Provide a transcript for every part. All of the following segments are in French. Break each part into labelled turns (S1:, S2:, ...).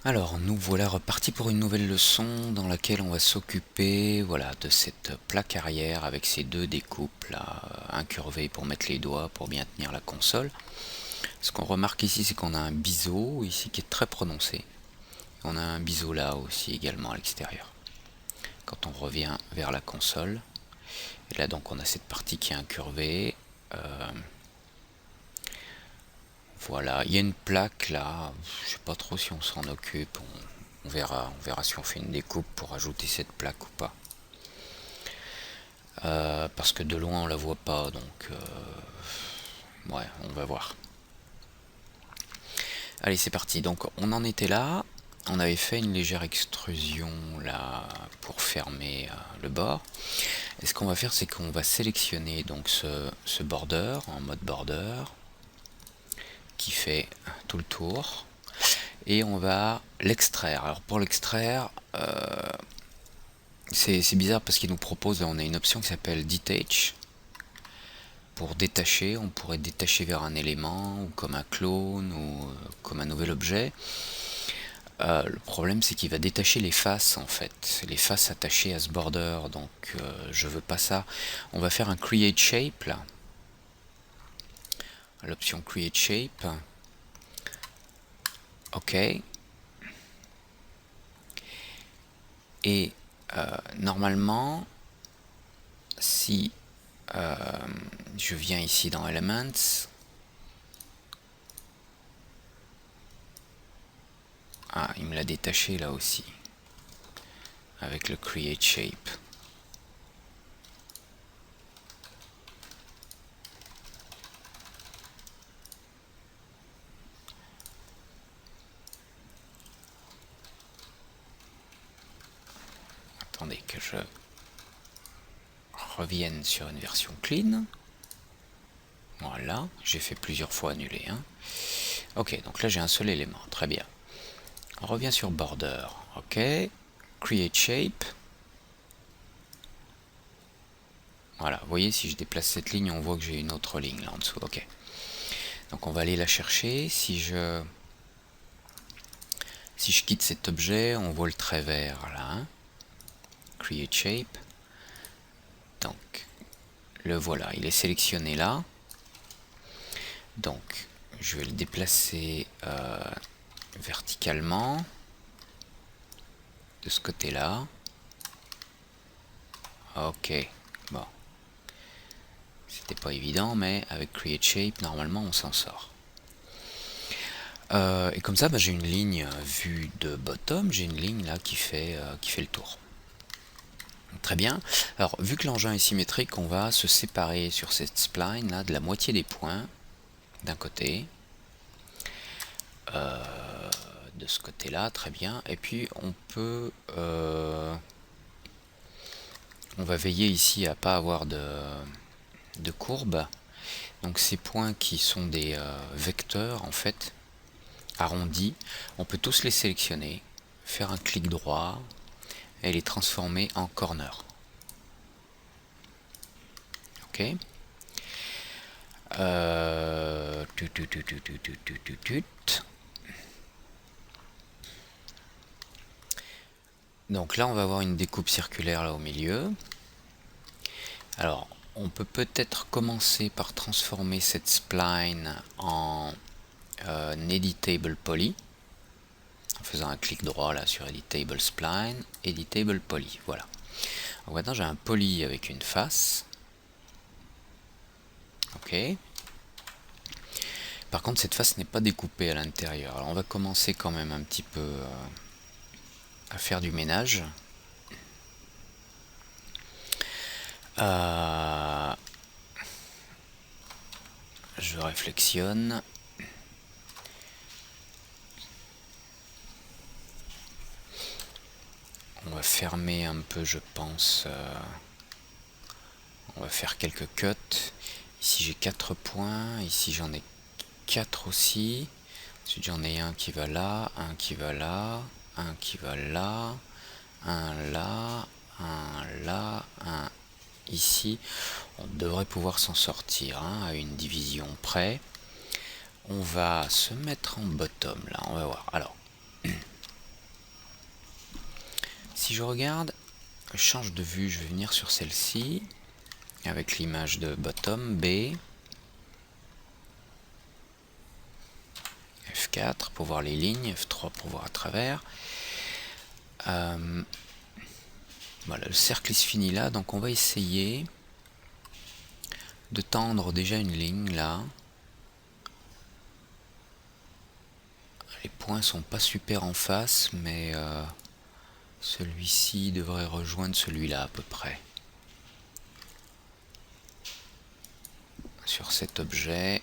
S1: Alors, nous voilà repartis pour une nouvelle leçon dans laquelle on va s'occuper, voilà, de cette plaque arrière avec ces deux découpes là, incurvées pour mettre les doigts pour bien tenir la console. Ce qu'on remarque ici, c'est qu'on a un biseau ici qui est très prononcé. On a un biseau là aussi également à l'extérieur. Quand on revient vers la console, et là donc on a cette partie qui est incurvée. Voilà, il y a une plaque là, je sais pas trop si on s'en occupe, on verra si on fait une découpe pour ajouter cette plaque ou pas. Parce que de loin on la voit pas, donc ouais, on va voir. Allez, c'est parti. Donc on en était là, on avait fait une légère extrusion là pour fermer le bord. Et ce qu'on va faire, c'est qu'on va sélectionner donc ce border en mode border qui fait tout le tour et on va l'extraire. Alors pour l'extraire, c'est bizarre parce qu'il nous propose, on a une option qui s'appelle Detach. Pour détacher, on pourrait détacher vers un élément, ou comme un clone, ou comme un nouvel objet. Le problème, c'est qu'il va détacher les faces, en fait, les faces attachées à ce border, donc je veux pas ça. On va faire un Create Shape, là, l'option Create Shape. OK. Et normalement, si je viens ici dans Elements, ah, il me l'a détaché là aussi, avec le Create Shape. Attendez que je revienne sur une version clean. Voilà, j'ai fait plusieurs fois annuler. Hein. Ok, donc là j'ai un seul élément, très bien. On revient sur border, ok. Create shape. Voilà, vous voyez, si je déplace cette ligne, on voit que j'ai une autre ligne là en dessous, ok. Donc on va aller la chercher. Si je quitte cet objet, on voit le trait vert là. Hein. Create shape. Donc, le voilà, il est sélectionné là. Donc, je vais le déplacer verticalement de ce côté-là. Ok, bon. C'était pas évident, mais avec Create Shape, normalement, on s'en sort. Et comme ça, bah, j'ai une ligne vue de bottom, j'ai une ligne là qui fait le tour. Très bien. Alors, vu que l'engin est symétrique, on va se séparer sur cette spline là de la moitié des points d'un côté. De ce côté-là, très bien. Et puis, on peut... on va veiller ici à pas avoir de courbe. Donc ces points qui sont des vecteurs en fait arrondis, on peut tous les sélectionner, faire un clic droit et les transformer en corner. Ok. Donc là on va avoir une découpe circulaire là au milieu. Alors on peut peut-être commencer par transformer cette spline en Editable Poly en faisant un clic droit là sur Editable Spline, Editable Poly, voilà. Donc maintenant j'ai un poly avec une face. Ok. Par contre cette face n'est pas découpée à l'intérieur. Alors on va commencer quand même un petit peu à faire du ménage. Je réflexionne. On va fermer un peu, je pense. On va faire quelques cuts. Ici j'ai 4 points. Ici j'en ai 4 aussi. Ensuite j'en ai un qui va là, un qui va là, un qui va là, un là, un là, un ici. On devrait pouvoir s'en sortir hein, à une division près. On va se mettre en bottom là, on va voir. Alors, Si je regarde, je change de vue, je vais venir sur celle-ci, avec l'image de bottom, B, F4 pour voir les lignes, F3 pour voir à travers. Voilà, le cercle il se finit là, donc on va essayer de tendre déjà une ligne là. Les points sont pas super en face, mais celui-ci devrait rejoindre celui-là à peu près. Sur cet objet.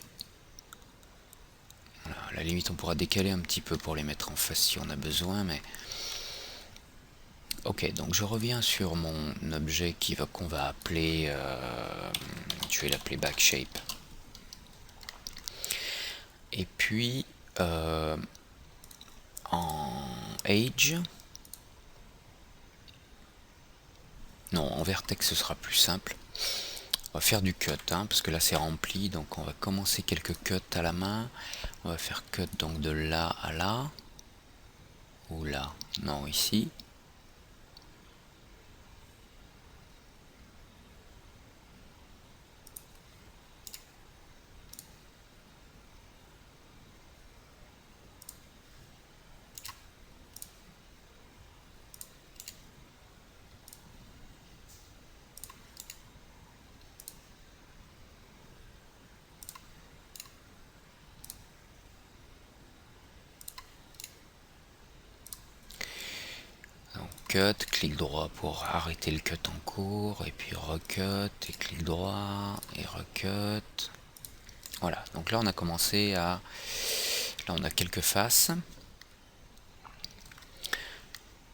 S1: Voilà, à la limite on pourra décaler un petit peu pour les mettre en face si on a besoin, mais... Ok, donc je reviens sur mon objet qu'on va appeler... je vais l'appeler backshape. Et puis... en Age... Non, en vertex ce sera plus simple. On va faire du cut, hein, parce que là c'est rempli, donc on va commencer quelques cuts à la main. On va faire cut donc de là à là. Ou là, non, ici. Cut, clic droit pour arrêter le cut en cours, et puis recut, et clic droit, et recut. Voilà, donc là on a commencé à... Là on a quelques faces.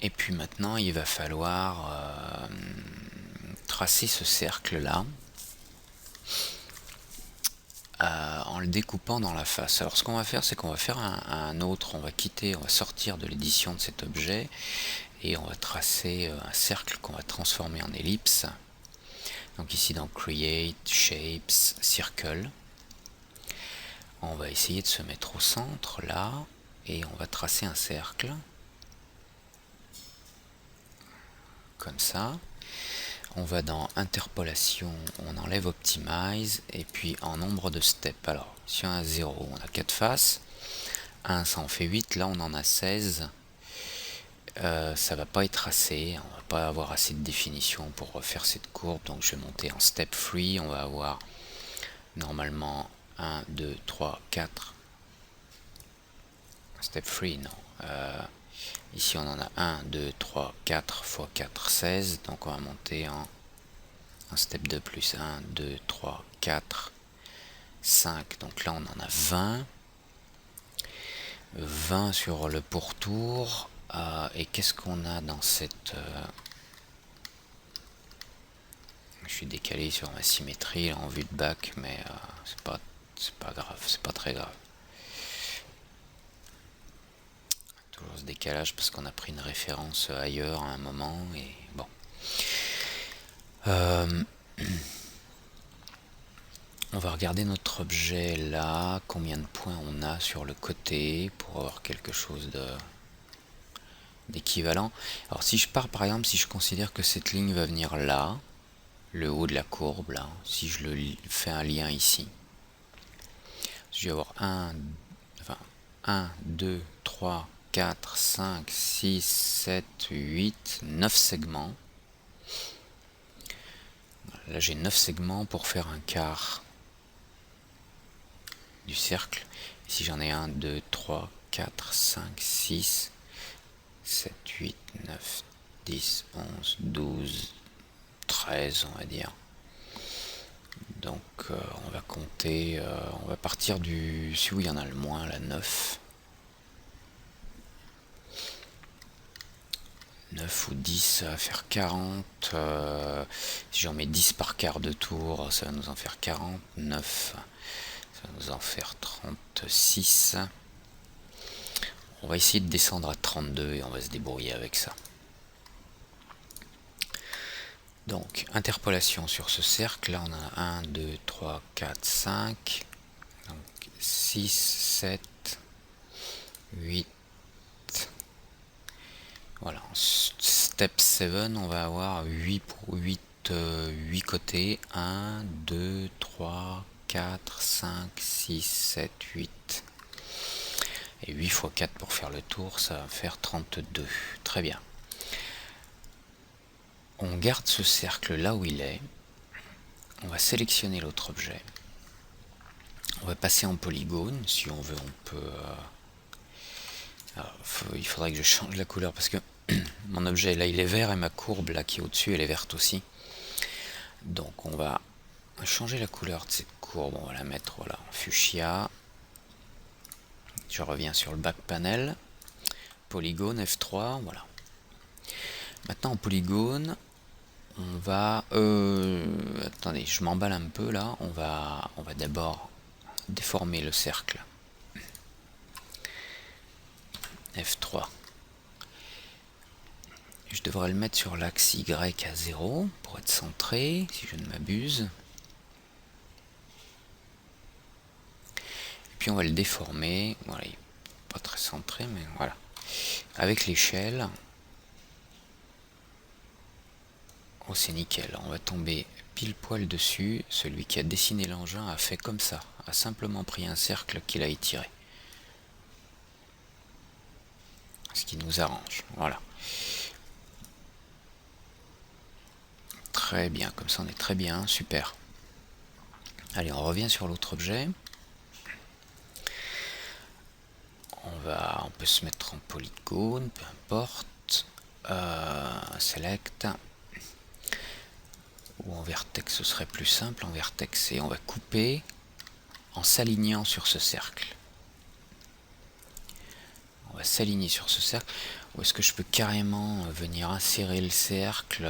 S1: Et puis maintenant il va falloir tracer ce cercle là. En le découpant dans la face. Alors ce qu'on va faire, c'est qu'on va faire un autre, on va sortir de l'édition de cet objet, et on va tracer un cercle qu'on va transformer en ellipse. Donc ici dans Create, Shapes, Circle. On va essayer de se mettre au centre là, et on va tracer un cercle. Comme ça. On va dans Interpolation, on enlève Optimize, et puis en nombre de steps. Alors, si on a 0, on a 4 faces. 1, ça en fait 8, là on en a 16. Ça va pas être assez, on va pas avoir assez de définition pour refaire cette courbe, donc je vais monter en step free. On va avoir normalement 1, 2, 3, 4. Step free, non. Ici on en a 1, 2, 3, 4 x 4, 16. Donc on va monter en step 2 plus 1, 2, 3, 4, 5. Donc là on en a 20. 20 sur le pourtour. Et qu'est-ce qu'on a dans cette... Je suis décalé sur ma symétrie là, en vue de bac, mais c'est pas grave, c'est pas très grave. Toujours ce décalage parce qu'on a pris une référence ailleurs à un moment, et bon. On va regarder notre objet là, combien de points on a sur le côté pour avoir quelque chose d'équivalent. Alors si je pars par exemple, si je considère que cette ligne va venir là, le haut de la courbe là, si je le fais un lien ici, je vais avoir 1, 2, 3, 4, 5, 6, 7, 8, 9 segments. Là j'ai 9 segments pour faire un quart du cercle. Ici j'en ai 1, 2, 3, 4, 5, 6, 7, 8, 9, 10, 11, 12, 13 on va dire. Donc on va compter, on va partir du... Si oui, il y en a le moins, la 9. 9 ou 10, ça va faire 40. Si j'en mets 10 par quart de tour, ça va nous en faire 40. 9, ça va nous en faire 36. On va essayer de descendre à 32 et on va se débrouiller avec ça. Donc, interpolation sur ce cercle. Là, on a 1, 2, 3, 4, 5. Donc, 6, 7, 8. Voilà, on step 7, on va avoir 8 côtés. 1, 2, 3, 4, 5, 6, 7, 8. Et 8 x 4 pour faire le tour, ça va faire 32. Très bien. On garde ce cercle là où il est. On va sélectionner l'autre objet. On va passer en polygone. Si on veut, on peut... il faudrait que je change la couleur parce que mon objet là il est vert et ma courbe là qui est au-dessus elle est verte aussi. Donc on va changer la couleur de cette courbe. On va la mettre voilà, en fuchsia. Je reviens sur le back panel. Polygone F3. Voilà. Maintenant en polygone, on va... attendez, je m'emballe un peu là. On va d'abord déformer le cercle. F3. Je devrais le mettre sur l'axe Y à 0 pour être centré, si je ne m'abuse. Et puis on va le déformer. Voilà, il n'est pas très centré, mais voilà. Avec l'échelle. Oh, c'est nickel. On va tomber pile poil dessus. Celui qui a dessiné l'engin a fait comme ça. A simplement pris un cercle qu'il a étiré. Ce qui nous arrange. Voilà. Très bien. Comme ça, on est très bien. Super. Allez, on revient sur l'autre objet. On peut se mettre en polygone, peu importe. Select. Ou en vertex, ce serait plus simple. En vertex, et on va couper en s'alignant sur ce cercle. On va s'aligner sur ce cercle. Ou est-ce que je peux carrément venir insérer le cercle?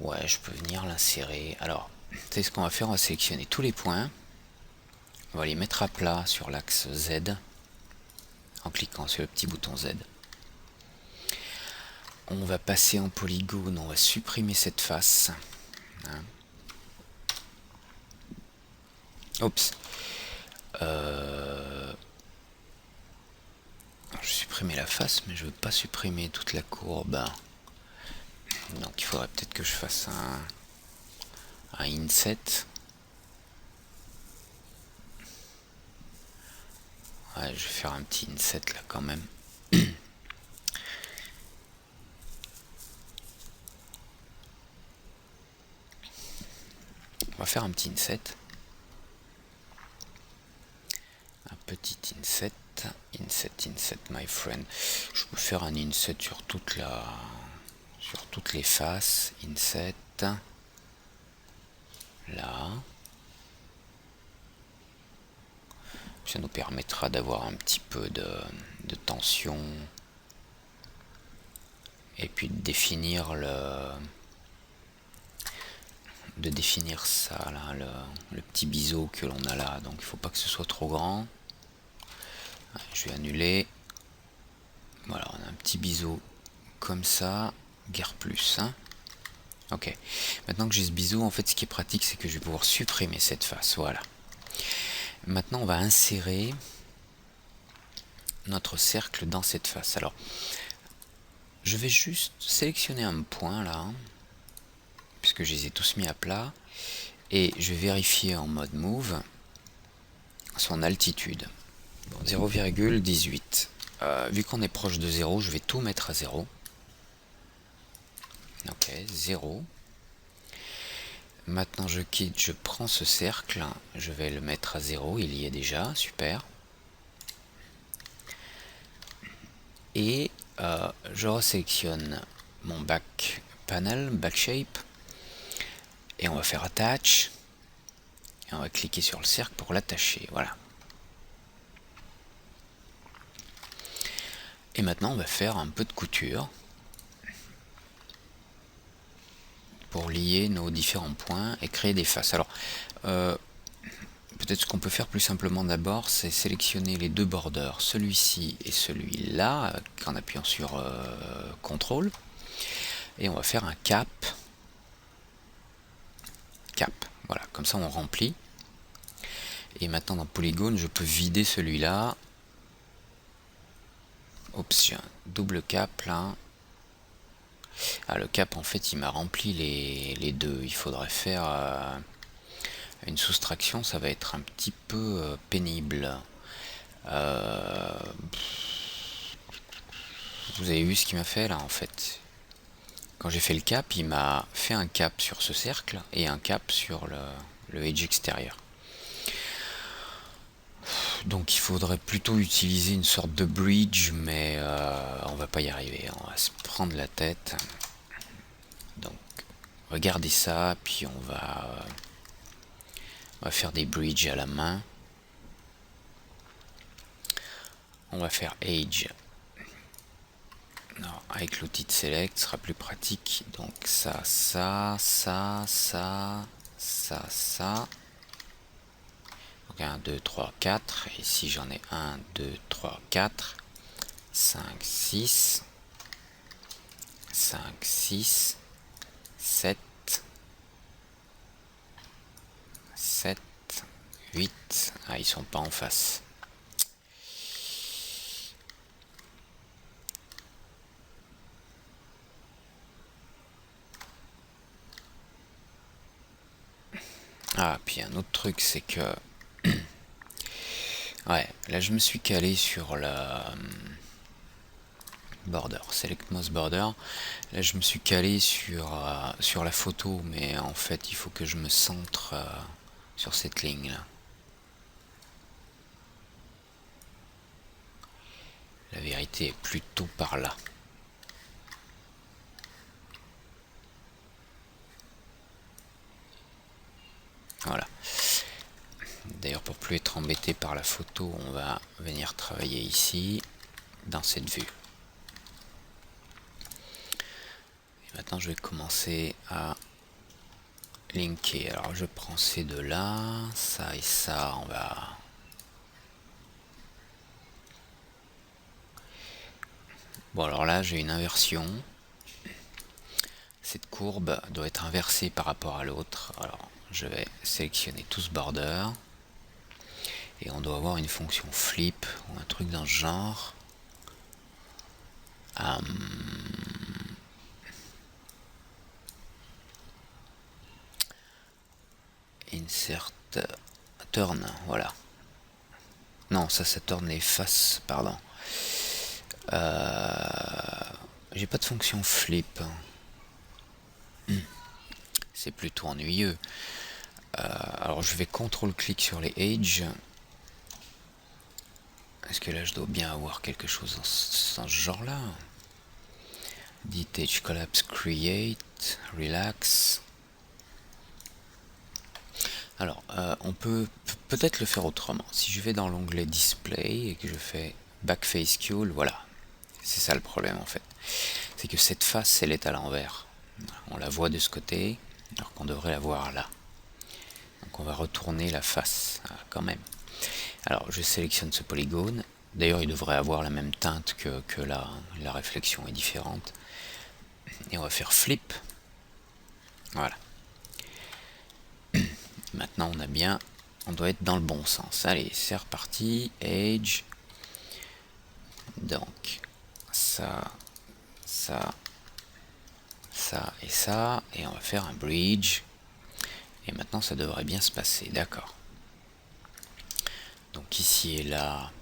S1: Ouais, je peux venir l'insérer. Alors, c'est ce qu'on va faire. On va sélectionner tous les points. On va les mettre à plat sur l'axe Z en cliquant sur le petit bouton Z. On va passer en polygone. On va supprimer cette face. Hein. Oups. Je supprimer la face, mais je veux pas supprimer toute la courbe. Donc il faudrait peut-être que je fasse un inset. Ouais, je vais faire un petit inset là quand même. On va faire un petit inset. Un petit inset. Inset, my friend. Je peux faire un inset sur toutes les faces. Inset. Là. Ça nous permettra d'avoir un petit peu de tension. Et puis de définir ça là, le petit biseau que l'on a là. Donc il faut pas que ce soit trop grand. Je vais annuler. Voilà, on a un petit biseau comme ça, guère plus. Hein. Ok. Maintenant que j'ai ce biseau, en fait, ce qui est pratique, c'est que je vais pouvoir supprimer cette face. Voilà. Maintenant, on va insérer notre cercle dans cette face. Alors, je vais juste sélectionner un point là, puisque je les ai tous mis à plat, et je vais vérifier en mode move son altitude. Bon, 0,18. Vu qu'on est proche de 0, je vais tout mettre à 0. Ok, 0. Maintenant je quitte, je prends ce cercle, je vais le mettre à 0, il y est déjà, super. Et je resélectionne mon back panel, back shape, et on va faire attach, et on va cliquer sur le cercle pour l'attacher, voilà. Et maintenant on va faire un peu de couture pour lier nos différents points et créer des faces. Alors peut-être ce qu'on peut faire plus simplement d'abord, c'est sélectionner les deux borders, celui-ci et celui-là, en appuyant sur CTRL, et on va faire un cap, voilà, comme ça on remplit. Et maintenant dans Polygone, je peux vider celui-là. Option, double cap là. Ah, le cap, en fait, il m'a rempli les deux. Il faudrait faire une soustraction, ça va être un petit peu pénible. Vous avez vu ce qu'il m'a fait là, en fait? Quand j'ai fait le cap, il m'a fait un cap sur ce cercle et un cap sur le edge extérieur. Donc il faudrait plutôt utiliser une sorte de bridge, mais on va pas y arriver, on va se prendre la tête. Donc regardez ça, puis on va faire des bridges à la main. On va faire Edge. Non, avec l'outil de Select, ce sera plus pratique. Donc ça, ça, ça, ça, ça, ça. Donc 1, 2, 3, 4. Et ici j'en ai 1, 2, 3, 4, 5, 6, 5, 6, 7, 7, 8. Ah, ils sont pas en face. Ah, puis un autre truc, c'est que... Ouais, là je me suis calé sur la border, select mouse border. Là je me suis calé sur la photo, mais en fait il faut que je me centre sur cette ligne là. La vérité est plutôt par là. Voilà. D'ailleurs, pour plus être embêté par la photo, on va venir travailler ici, dans cette vue. Et maintenant, je vais commencer à linker. Alors, je prends ces deux-là, ça et ça, on va... Bon, alors là, j'ai une inversion. Cette courbe doit être inversée par rapport à l'autre. Alors, je vais sélectionner tout ce border. Et on doit avoir une fonction flip ou un truc dans ce genre. Insert turn, voilà. Non, ça tourne les faces, pardon. J'ai pas de fonction flip. C'est plutôt ennuyeux. Alors je vais contrôle-clic sur les edges. Est-ce que là je dois bien avoir quelque chose dans ce genre-là? Dit edge collapse create, relax. Alors, on peut peut-être le faire autrement. Si je vais dans l'onglet display et que je fais backface cull, voilà. C'est ça le problème en fait. C'est que cette face, elle est à l'envers. On la voit de ce côté, alors qu'on devrait la voir là. Donc on va retourner la face, quand même. Alors, je sélectionne ce polygone. D'ailleurs, il devrait avoir la même teinte que là. La réflexion est différente. Et on va faire flip. Voilà. Maintenant, on doit être dans le bon sens. Allez, c'est reparti. Edge. Donc, ça, ça, ça et ça. Et on va faire un bridge. Et maintenant, ça devrait bien se passer. D'accord. Donc, ici et là,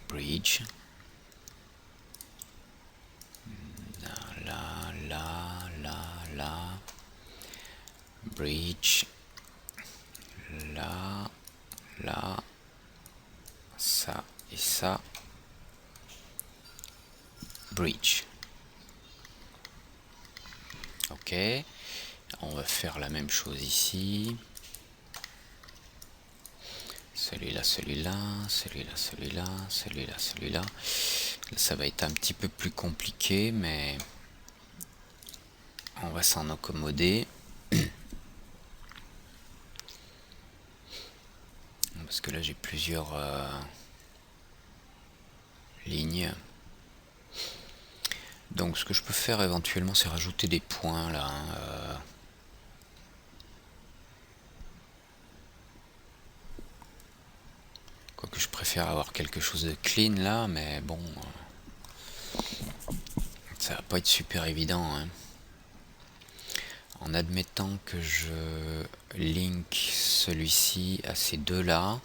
S1: bridge. Là, là, là, là. Bridge. Là, là. Ça et ça. Bridge. Ok. On va faire la même chose ici. Celui-là, celui-là, celui-là, celui-là, celui-là, celui-là. Là, ça va être un petit peu plus compliqué, mais on va s'en accommoder. Parce que là, j'ai plusieurs lignes. Donc, ce que je peux faire éventuellement, c'est rajouter des points là. Quoique je préfère avoir quelque chose de clean là, mais bon. Ça va pas être super évident, hein. En admettant que je link celui-ci à ces deux-là.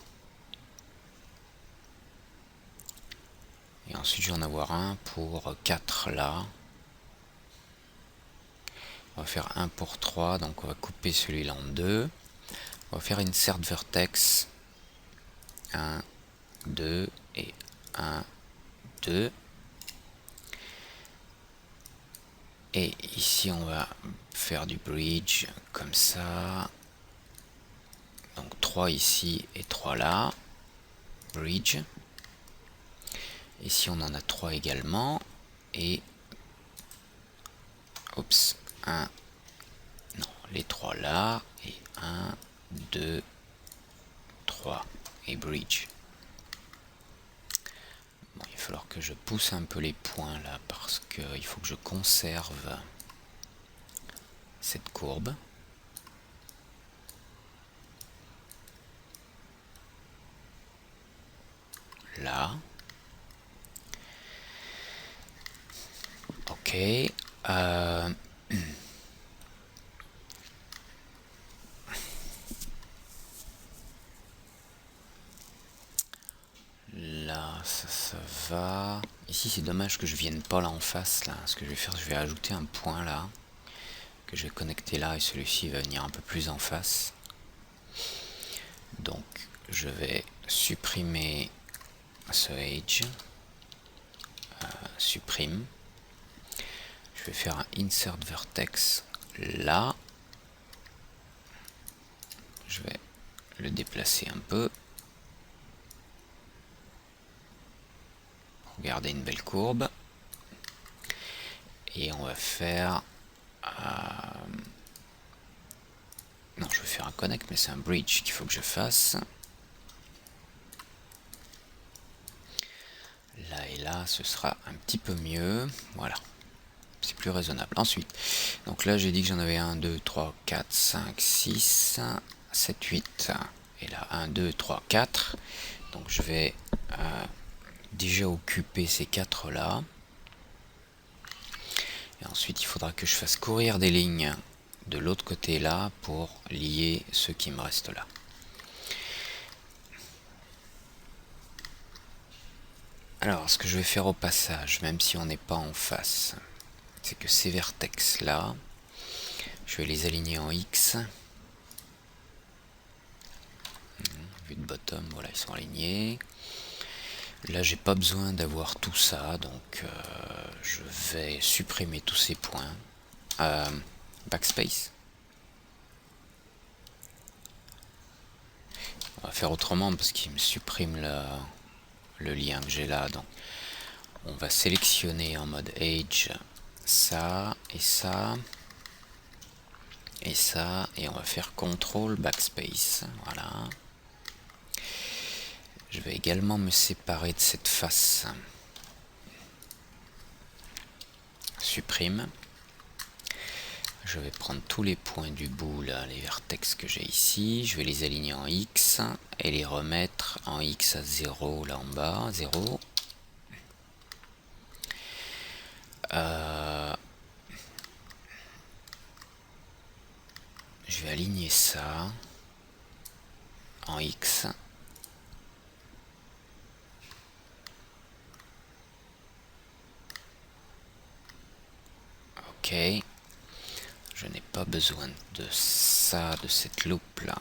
S1: Et ensuite je vais en avoir un pour 4 là. On va faire un pour 3, donc on va couper celui-là en deux. On va faire insert vertex. 1, 2 et 1, 2. Et ici on va faire du bridge comme ça. Donc 3 ici et 3 là. Bridge. Ici on en a 3 également. Et oups, 1, non, les 3 là. Et 1, 2, 3 et bridge. Bon, il va falloir que je pousse un peu les points là parce qu'il faut que je conserve cette courbe. Là. Ok. Là, ça va. Ici, c'est dommage que je vienne pas là en face. Là. Ce que je vais faire, je vais ajouter un point là. Que je vais connecter là et celui-ci va venir un peu plus en face. Donc, je vais supprimer ce edge. Supprime. Je vais faire un insert vertex là. Je vais le déplacer un peu. Regardez une belle courbe. Et on va faire... non, je vais faire un connect, mais c'est un bridge qu'il faut que je fasse. Là et là, ce sera un petit peu mieux. Voilà. C'est plus raisonnable. Ensuite, donc là, j'ai dit que j'en avais 1, 2, 3, 4, 5, 6, 7, 8. Et là, 1, 2, 3, 4. Donc je vais déjà occuper ces 4 là. Et ensuite, il faudra que je fasse courir des lignes de l'autre côté là pour lier ceux qui me restent là. Alors, ce que je vais faire au passage, même si on n'est pas en face, c'est que ces vertex là, je vais les aligner en X. Vue de bottom, voilà, ils sont alignés. Là, j'ai pas besoin d'avoir tout ça, donc je vais supprimer tous ces points. Backspace. On va faire autrement parce qu'il me supprime le lien que j'ai là. Donc, on va sélectionner en mode Edge ça et ça et ça, et on va faire CTRL Backspace. Voilà. Je vais également me séparer de cette face. Supprime. Je vais prendre tous les points du bout, là, les vertex que j'ai ici. Je vais les aligner en X et les remettre en X à 0 là en bas. 0. Je vais aligner ça en X. Ok. Je n'ai pas besoin de ça, de cette loupe là.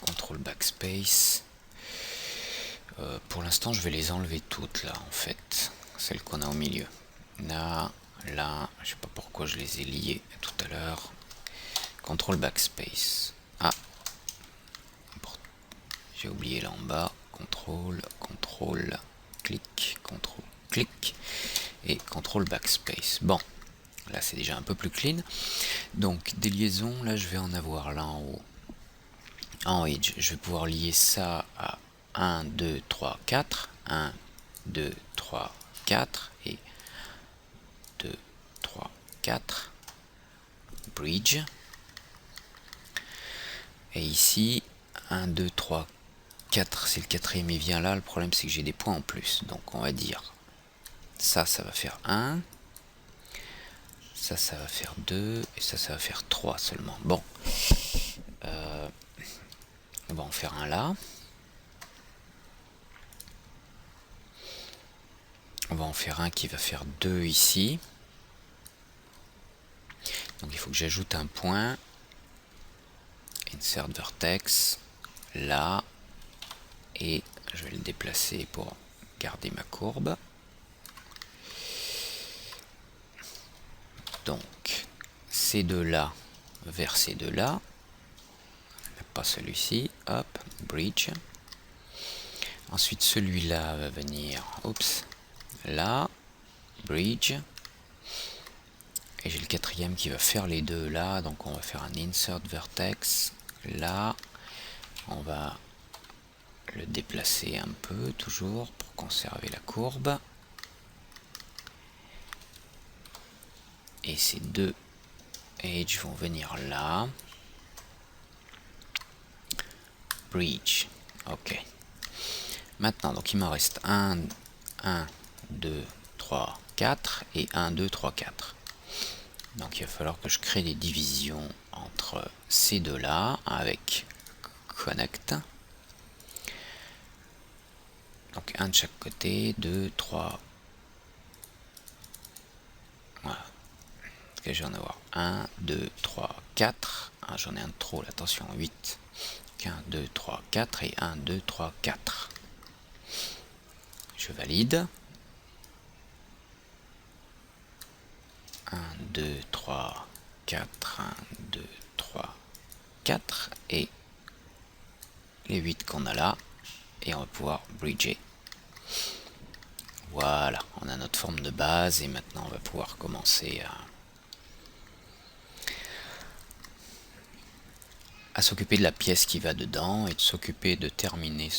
S1: CTRL Backspace. Pour l'instant, je vais les enlever toutes là en fait. Celles qu'on a au milieu. Là, là, je sais pas pourquoi je les ai liées tout à l'heure. CTRL Backspace. Ah, j'ai oublié là en bas. CTRL, CTRL, clic, CTRL, clic et CTRL Backspace. Bon, là c'est déjà un peu plus clean. Donc des liaisons, là je vais en avoir là en haut. En Edge, je vais pouvoir lier ça à 1, 2, 3, 4. 1, 2, 3, 4 et 2, 3, 4. Bridge. Et ici, 1, 2, 3, 4, si le quatrième il vient là, le problème c'est que j'ai des points en plus. Donc on va dire ça, ça va faire 1. Ça va faire 2. Et ça va faire 3 seulement. Bon. On va en faire un là. On va en faire un qui va faire 2 ici. Donc il faut que j'ajoute un point. Insert vertex. Là. Et je vais le déplacer pour garder ma courbe. Donc ces deux-là vers ces deux-là. Pas celui-ci. Hop, bridge. Ensuite celui-là va venir, oups, là, bridge. Et j'ai le quatrième qui va faire les deux là, donc on va faire un insert vertex. Là, on va le déplacer un peu, toujours, pour conserver la courbe. Et ces deux edges vont venir là. Bridge, ok. Maintenant, donc il m'en reste 1, 2, 3, 4 et 1, 2, 3, 4. Donc il va falloir que je crée des divisions entre ces deux-là avec connect. Donc un de chaque côté, 2, 3. Voilà. Parce que je vais en avoir 1, 2, 3, 4. Ah, j'en ai un de trop, là, attention, 8. 1, 2, 3, 4 et 1, 2, 3, 4. Je valide. 1, 2, 3, 4, 1, 2, 3, 4 et les 8 qu'on a là, et on va pouvoir bridger. Voilà, on a notre forme de base et maintenant on va pouvoir commencer à s'occuper de la pièce qui va dedans et de s'occuper de terminer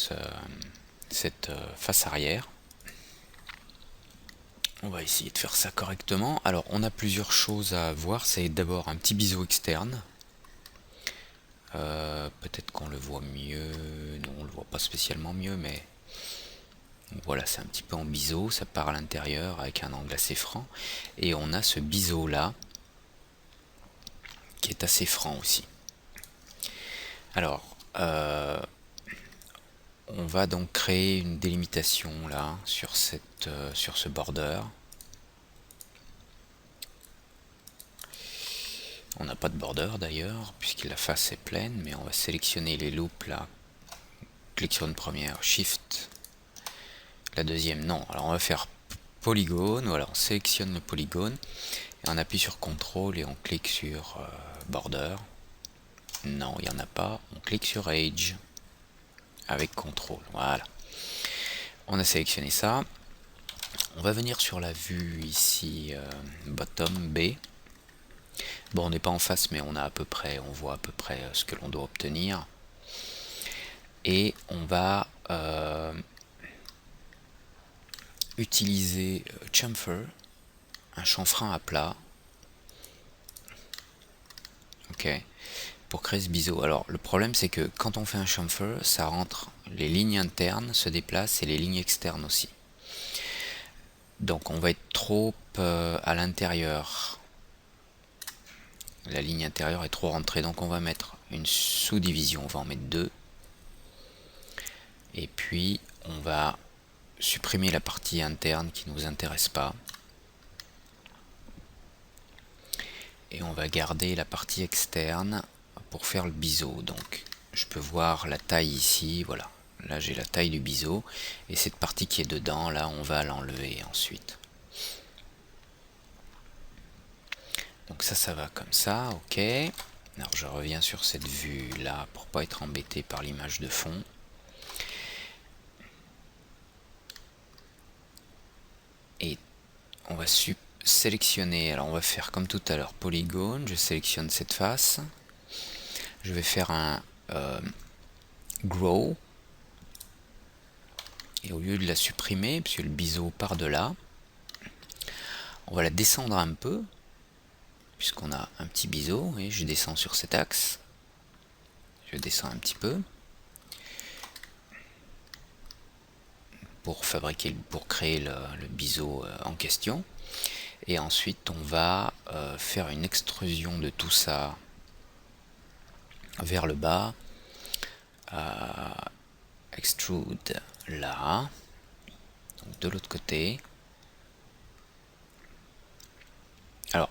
S1: cette face arrière. On va essayer de faire ça correctement. Alors on a plusieurs choses à voir. C'est d'abord un petit biseau externe. Peut-être qu'on le voit mieux. Non, on le voit pas spécialement mieux, mais voilà, c'est un petit peu en biseau. Ça part à l'intérieur avec un angle assez franc. Et on a ce biseau là qui est assez franc aussi. Alors, on va donc créer une délimitation là sur ce border. On n'a pas de border d'ailleurs, puisque la face est pleine, mais on va sélectionner les loops là. Clique sur une première, Shift. La deuxième, non. Alors on va faire polygone, voilà, on sélectionne le polygone, et on appuie sur CTRL et on clique sur border. Non, il n'y en a pas. On clique sur Edge avec CTRL, voilà. On a sélectionné ça. On va venir sur la vue ici, bottom B. Bon, on n'est pas en face, mais on voit à peu près ce que l'on doit obtenir. Et on va utiliser chamfer, un chanfrein à plat. Ok. Pour créer ce biseau. Alors, le problème, c'est que quand on fait un chamfer, ça rentre, les lignes internes se déplacent et les lignes externes aussi. Donc, on va être trop à l'intérieur. La ligne intérieure est trop rentrée, donc on va mettre une sous-division, on va en mettre 2. Et puis on va supprimer la partie interne qui ne nous intéresse pas. Et on va garder la partie externe pour faire le biseau. Donc je peux voir la taille ici, voilà. Là j'ai la taille du biseau. Et cette partie qui est dedans, là on va l'enlever ensuite. Donc ça va comme ça, ok. Alors je reviens sur cette vue là pour pas être embêté par l'image de fond. Et on va sélectionner, alors on va faire comme tout à l'heure, polygone, je sélectionne cette face. Je vais faire un grow. Et au lieu de la supprimer, puisque le biseau part de là, on va la descendre un peu, puisqu'on a un petit biseau, et je descends sur cet axe. Je descends un petit peu. pour créer le biseau en question. Et ensuite on va faire une extrusion de tout ça vers le bas. Extrude là, donc de l'autre côté. Alors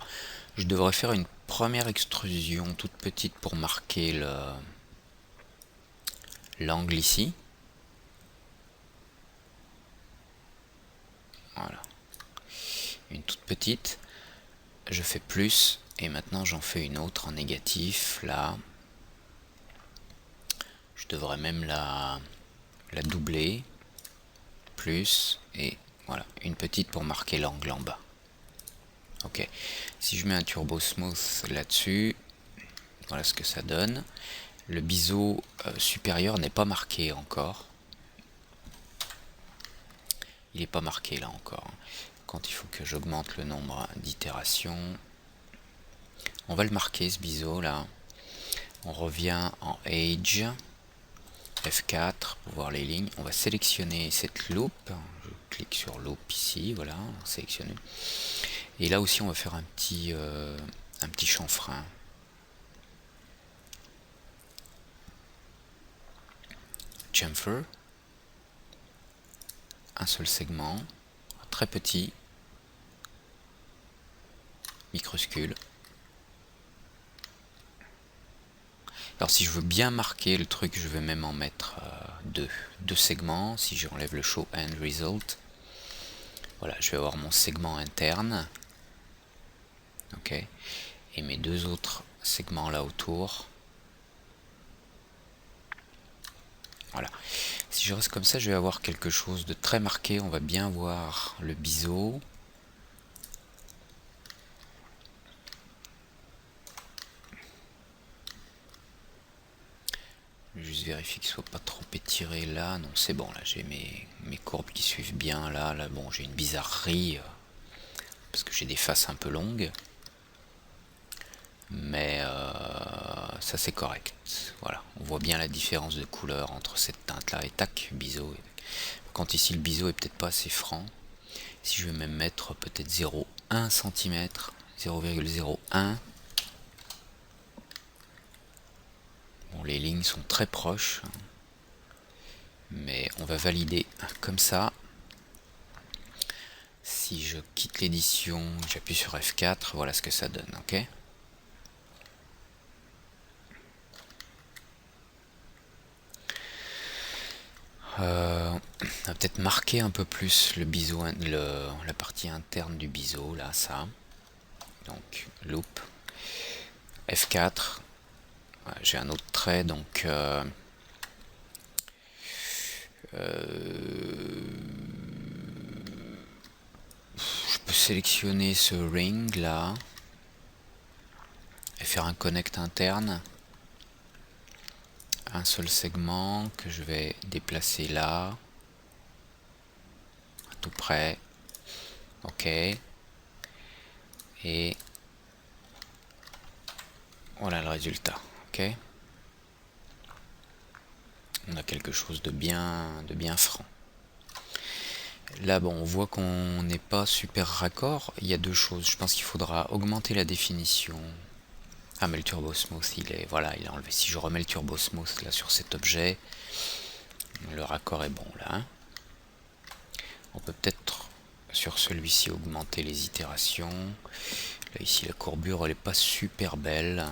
S1: je devrais faire une première extrusion toute petite pour marquer l'angle ici. Voilà, une toute petite. Je fais plus et maintenant j'en fais une autre en négatif là. Je devrais même la doubler, plus, et voilà, une petite pour marquer l'angle en bas. Ok, si je mets un turbo smooth là-dessus, voilà ce que ça donne. Le biseau supérieur n'est pas marqué encore. Il n'est pas marqué là encore. Quand il faut que j'augmente le nombre d'itérations, on va le marquer ce biseau là. On revient en Edge, F4 pour voir les lignes. On va sélectionner cette loupe. Je clique sur loupe ici, voilà, sélectionner. Et là aussi on va faire un petit chanfrein. Chamfer. Un seul segment, très petit, microscule. Alors si je veux bien marquer le truc, je vais même en mettre deux segments. Si j'enlève le show end result, voilà, je vais avoir mon segment interne. Ok, et mes deux autres segments là autour. Voilà. Si je reste comme ça, je vais avoir quelque chose de très marqué. On va bien voir le biseau. Juste vérifier qu'il soit pas trop étiré là. Non, c'est bon, là j'ai mes courbes qui suivent bien. Là bon, j'ai une bizarrerie parce que j'ai des faces un peu longues. Mais ça c'est correct. Voilà, on voit bien la différence de couleur entre cette teinte là et tac, biseau. Quand ici le biseau est peut-être pas assez franc. Si je vais même mettre peut-être 0,1 cm, 0,01. Bon, les lignes sont très proches, mais on va valider comme ça. Si je quitte l'édition, j'appuie sur F4, voilà ce que ça donne, ok. On va peut-être marquer un peu plus le biseau, la partie interne du biseau, là, ça. Donc, loop. F4. J'ai un autre trait, donc... je peux sélectionner ce ring, là. Et faire un connect interne. Un seul segment que je vais déplacer là. À tout près. Ok. Et voilà le résultat. Ok. On a quelque chose de bien franc. Là, bon, on voit qu'on n'est pas super raccord. Il y a deux choses. Je pense qu'il faudra augmenter la définition. Ah, mais le Turbo Smooth, il est enlevé. Si je remets le Turbo Smooth là sur cet objet, le raccord est bon là. Hein. On peut peut-être sur celui-ci augmenter les itérations. Là, ici, la courbure, elle n'est pas super belle.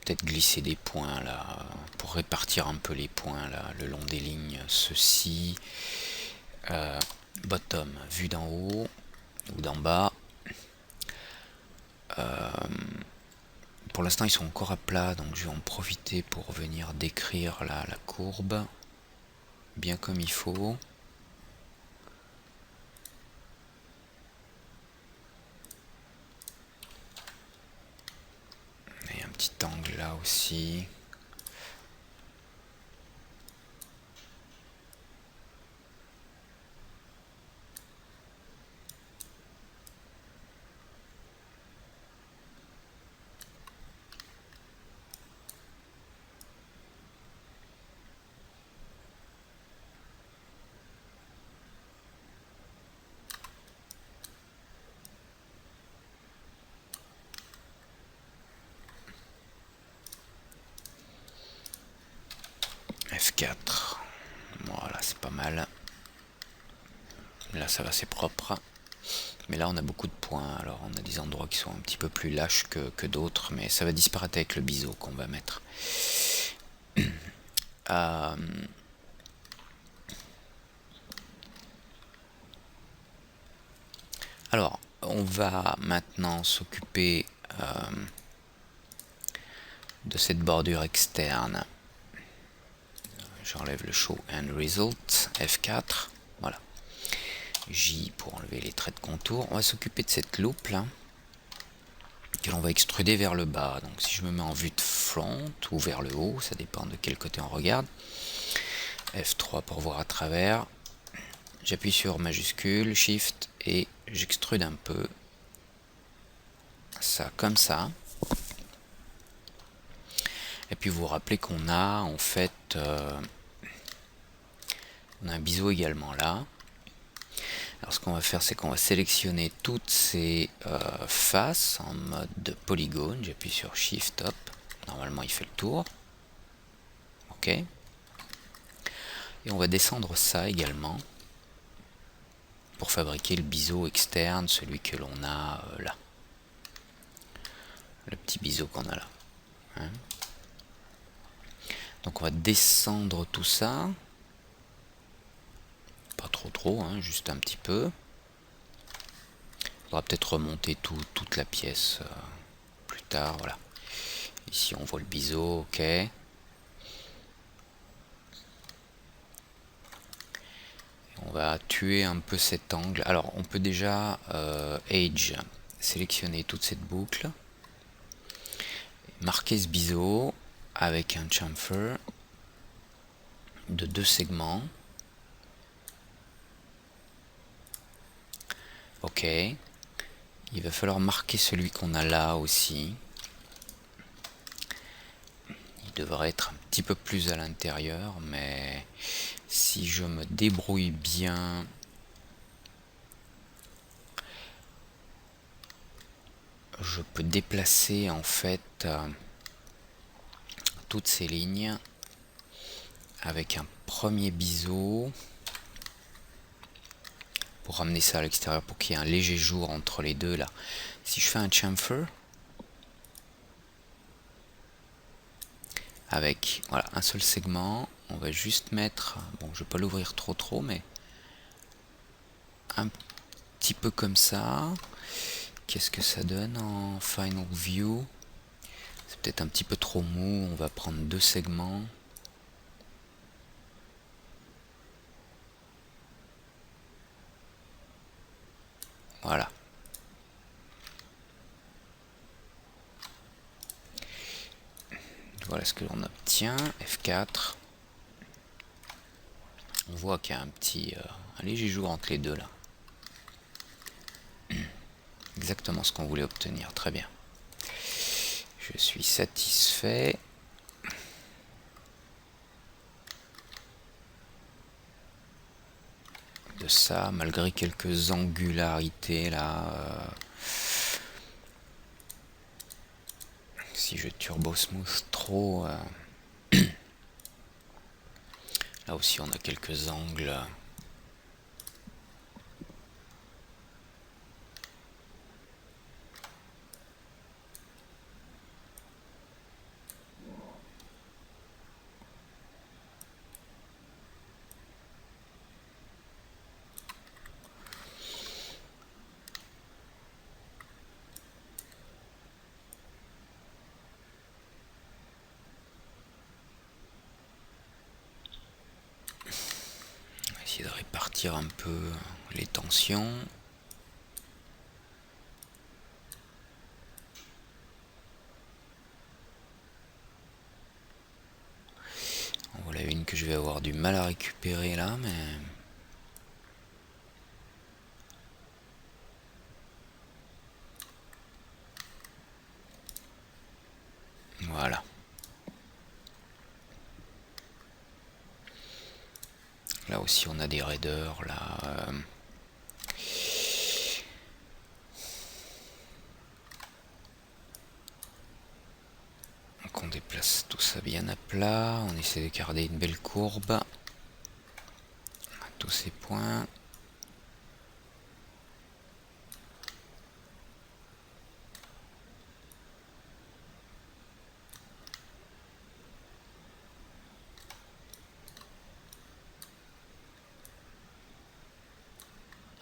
S1: Peut-être glisser des points là pour répartir un peu les points là le long des lignes. Ceci bottom vu d'en haut ou d'en bas. Pour l'instant ils sont encore à plat, donc je vais en profiter pour venir décrire là la courbe bien comme il faut. Et un petit angle là aussi. pas mal. Là ça va, c'est propre. Mais là on a beaucoup de points, alors on a des endroits qui sont un petit peu plus lâches que d'autres, mais ça va disparaître avec le biseau qu'on va mettre. Alors, on va maintenant s'occuper de cette bordure externe. J'enlève le Show and Result, F4, voilà. J pour enlever les traits de contour. On va s'occuper de cette loupe là, que l'on va extruder vers le bas. Donc si je me mets en vue de front ou vers le haut, ça dépend de quel côté on regarde. F3 pour voir à travers. J'appuie sur majuscule, Shift et j'extrude un peu. Ça comme ça. Et puis vous vous rappelez qu'on a en fait on a un biseau également là. Alors ce qu'on va faire, c'est qu'on va sélectionner toutes ces faces en mode polygone. J'appuie sur Shift, hop. Normalement il fait le tour. Ok. Et on va descendre ça également pour fabriquer le biseau externe, celui que l'on a là. Le petit biseau qu'on a là. Hein. Donc on va descendre tout ça. Pas trop, hein, juste un petit peu. Il faudra peut-être remonter toute la pièce plus tard. Voilà. Ici on voit le biseau, ok. On va tuer un peu cet angle. Alors on peut déjà Age, sélectionner toute cette boucle, marquer ce biseau avec un chamfer de 2 segments. Ok. Il va falloir marquer celui qu'on a là aussi. Il devrait être un petit peu plus à l'intérieur, mais si je me débrouille bien, je peux déplacer en fait toutes ces lignes avec un premier biseau pour ramener ça à l'extérieur, pour qu'il y ait un léger jour entre les deux là. Si je fais un chamfer avec voilà un seul segment, on va juste mettre, bon je vais pas l'ouvrir trop, mais un petit peu comme ça. Qu'est-ce que ça donne en Final View? C'est peut-être un petit peu trop mou, on va prendre 2 segments. Voilà. Voilà ce que l'on obtient. F4. On voit qu'il y a un léger jour entre les deux là. Exactement ce qu'on voulait obtenir. Très bien. Je suis satisfait. De ça, malgré quelques angularités là. Si je turbo smooth trop, là aussi on a quelques angles. On va essayer de répartir un peu les tensions. Voilà une que je vais avoir du mal à récupérer là, mais voilà. Là aussi on a des raideurs là. Donc on déplace tout ça bien à plat, on essaie de garder une belle courbe. tous ces points.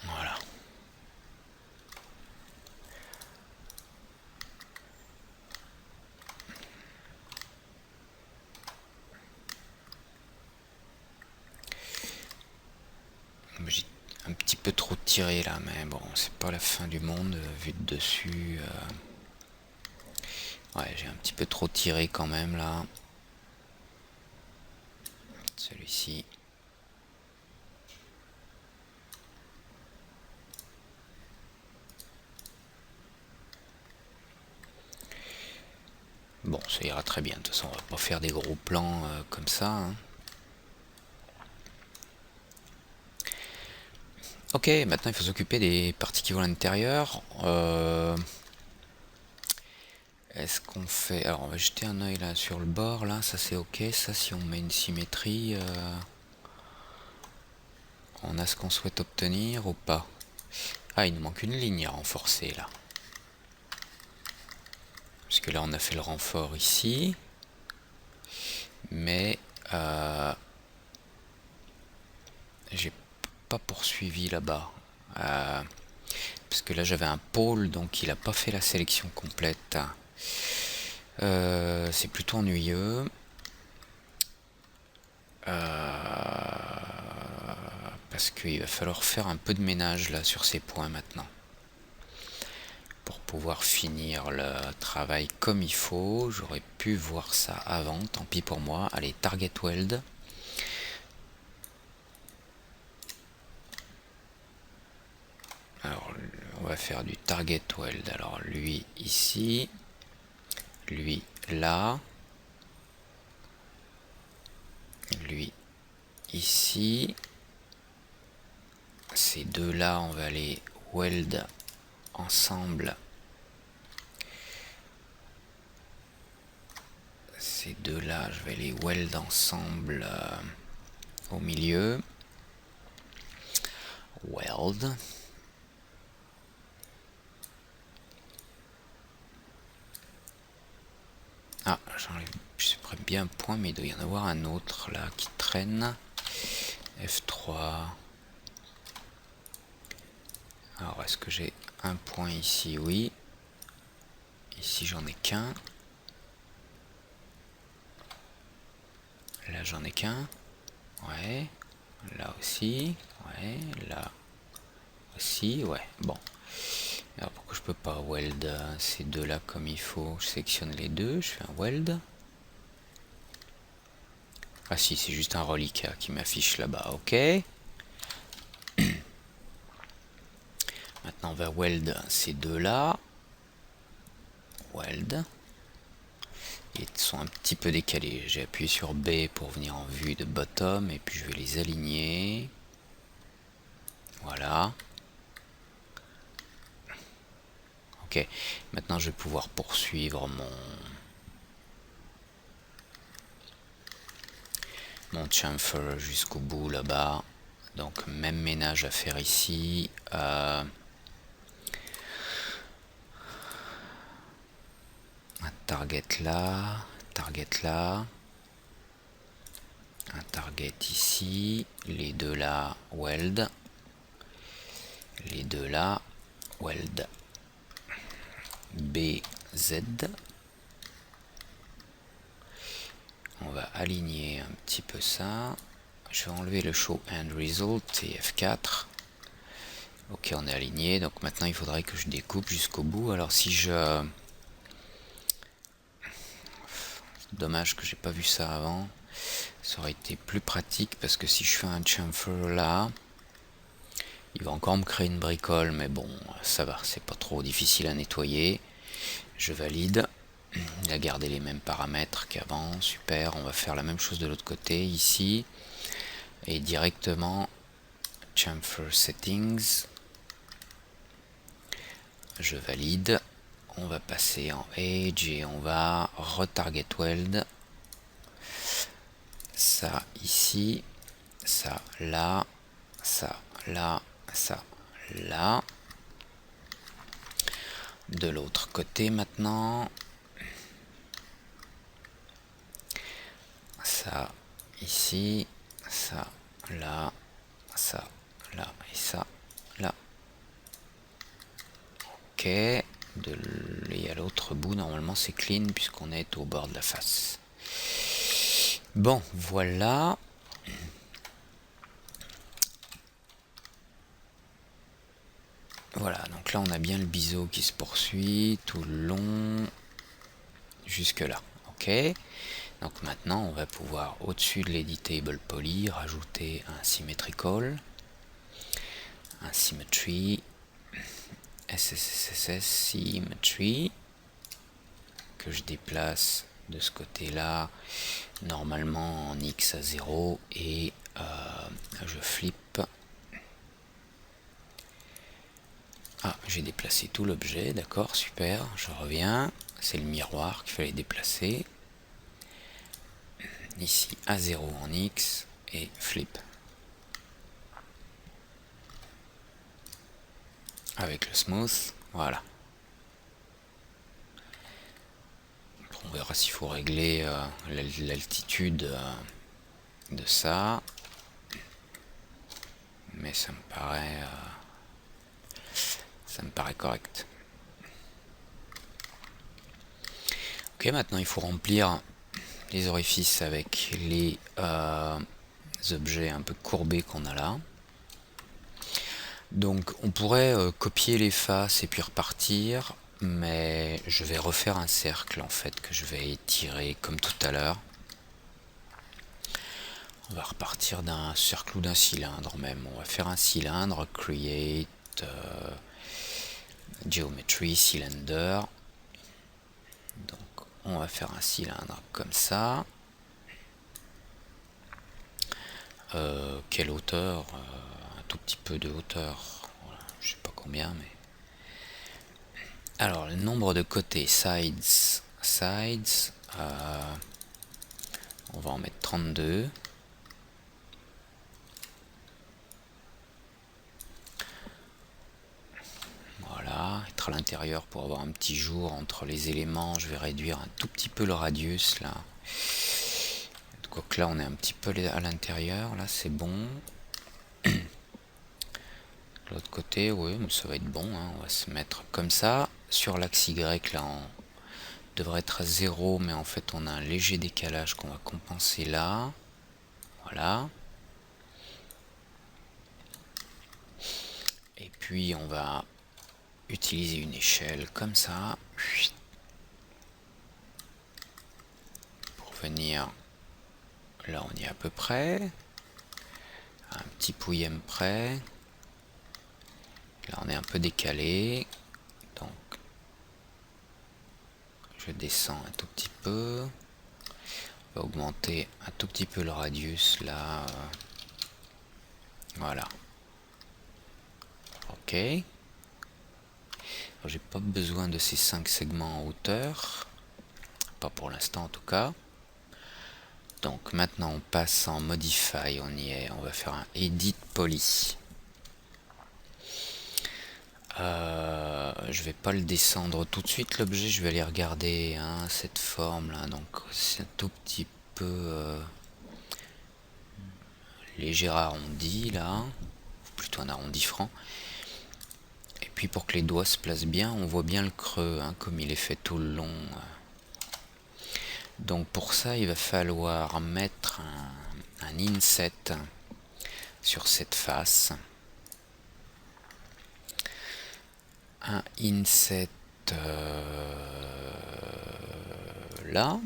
S1: Voilà. J'ai un petit peu trop tiré là, mais bon, c'est pas la fin du monde vu de dessus. Ouais, j'ai un petit peu trop tiré quand même là. Celui-ci. Bon, ça ira très bien. De toute façon, on va pas faire des gros plans comme ça. Hein. Ok, maintenant il faut s'occuper des parties qui vont à l'intérieur. Est-ce qu'on fait... Alors on va jeter un oeil là sur le bord, là, ça c'est ok. Ça, si on met une symétrie, on a ce qu'on souhaite obtenir ou pas? Ah, il nous manque une ligne à renforcer là. Parce que là on a fait le renfort ici. Mais j'ai pas poursuivi là-bas. Parce que là j'avais un pôle, donc il a pas fait la sélection complète. C'est plutôt ennuyeux. Parce qu'il va falloir faire un peu de ménage là sur ces points maintenant. Pour pouvoir finir le travail comme il faut. J'aurais pu voir ça avant, tant pis pour moi. Allez, target weld. Alors on va faire du target weld. Alors lui ici, lui là, lui ici. Ces deux là on va les weld ensemble. Ces deux là je vais les weld ensemble au milieu. Weld. Ah, j'enlève, je sais bien un point, mais il doit y en avoir un autre là qui traîne. F3. Alors, est-ce que j'ai un point ici? Oui. Ici, j'en ai qu'un. Là, j'en ai qu'un. Ouais. Là aussi. Ouais. Là aussi. Ouais. Bon. Alors, pourquoi je peux pas weld ces deux là comme il faut? Je sélectionne les deux. Je fais un weld. Ah si, c'est juste un reliquat qui m'affiche là-bas. Ok. Maintenant, on va weld ces deux-là. Weld. Ils sont un petit peu décalés. J'ai appuyé sur B pour venir en vue de bottom. Et puis, je vais les aligner. Voilà. Ok. Maintenant, je vais pouvoir poursuivre mon chamfer jusqu'au bout là-bas. Donc, même ménage à faire ici. Un target là, un target ici, les deux là, weld, les deux là, weld, B, Z. On va aligner un petit peu ça. Je vais enlever le show end result et F4. Ok, on est aligné, donc maintenant il faudrait que je découpe jusqu'au bout. Alors si je... Dommage que j'ai pas vu ça avant. Ça aurait été plus pratique parce que si je fais un chamfer là, il va encore me créer une bricole, mais bon, ça va, c'est pas trop difficile à nettoyer. Je valide. Il a gardé les mêmes paramètres qu'avant, super. On va faire la même chose de l'autre côté, ici. Et directement, chamfer settings. Je valide. On va passer en Edge et on va retarget weld. Ça ici, ça là, ça, là, ça, là. De l'autre côté maintenant, ça, ici, ça, là, ça, là, et ça, là. Ok, et à l'autre bout, normalement c'est clean puisqu'on est au bord de la face. Bon, voilà. Voilà, donc là on a bien le biseau qui se poursuit tout le long jusque là. Ok, donc maintenant on va pouvoir au-dessus de l'editable poly rajouter un symmetrical, un symmetry, SSSS symmetry que je déplace de ce côté là normalement en X à 0 et je flippe. Ah, j'ai déplacé tout l'objet, d'accord, super, je reviens, c'est le miroir qu'il fallait déplacer. Ici à 0 en X et flip. Avec le smooth, voilà. On verra s'il faut régler l'altitude de ça. Mais ça me paraît correct. Ok, maintenant il faut remplir les orifices avec les objets un peu courbés qu'on a là. Donc on pourrait copier les faces et puis repartir, mais je vais refaire un cercle en fait que je vais étirer comme tout à l'heure. On va repartir d'un cercle ou d'un cylindre même. On va faire un cylindre, create geometry cylinder. Donc on va faire un cylindre comme ça. Quelle hauteur? Un tout petit peu de hauteur. Voilà, je sais pas combien, mais. Alors le nombre de côtés, sides, on va en mettre 32. Voilà, être à l'intérieur pour avoir un petit jour entre les éléments. Je vais réduire un tout petit peu le radius là. Donc là on est un petit peu à l'intérieur, là c'est bon. L'autre côté, oui, mais ça va être bon, hein. On va se mettre comme ça. Sur l'axe Y, là, on devrait être à 0, mais en fait, on a un léger décalage qu'on va compenser là. Voilà. Et puis, on va utiliser une échelle comme ça. Pour venir, là, on y est à peu près. Un petit pouillème près. Là, on est un peu décalé. Donc, je descends un tout petit peu. On va augmenter un tout petit peu le radius là. Voilà. Ok. J'ai pas besoin de ces 5 segments en hauteur. Pas pour l'instant en tout cas. Donc maintenant on passe en Modify, on y est. On va faire un Edit Poly. Je vais pas le descendre tout de suite l'objet, je vais aller regarder hein, cette forme là. Donc c'est un tout petit peu léger arrondi là, plutôt un arrondi franc. Et puis pour que les doigts se placent bien, on voit bien le creux hein, comme il est fait tout le long. Donc pour ça il va falloir mettre un inset sur cette face. Un inset là.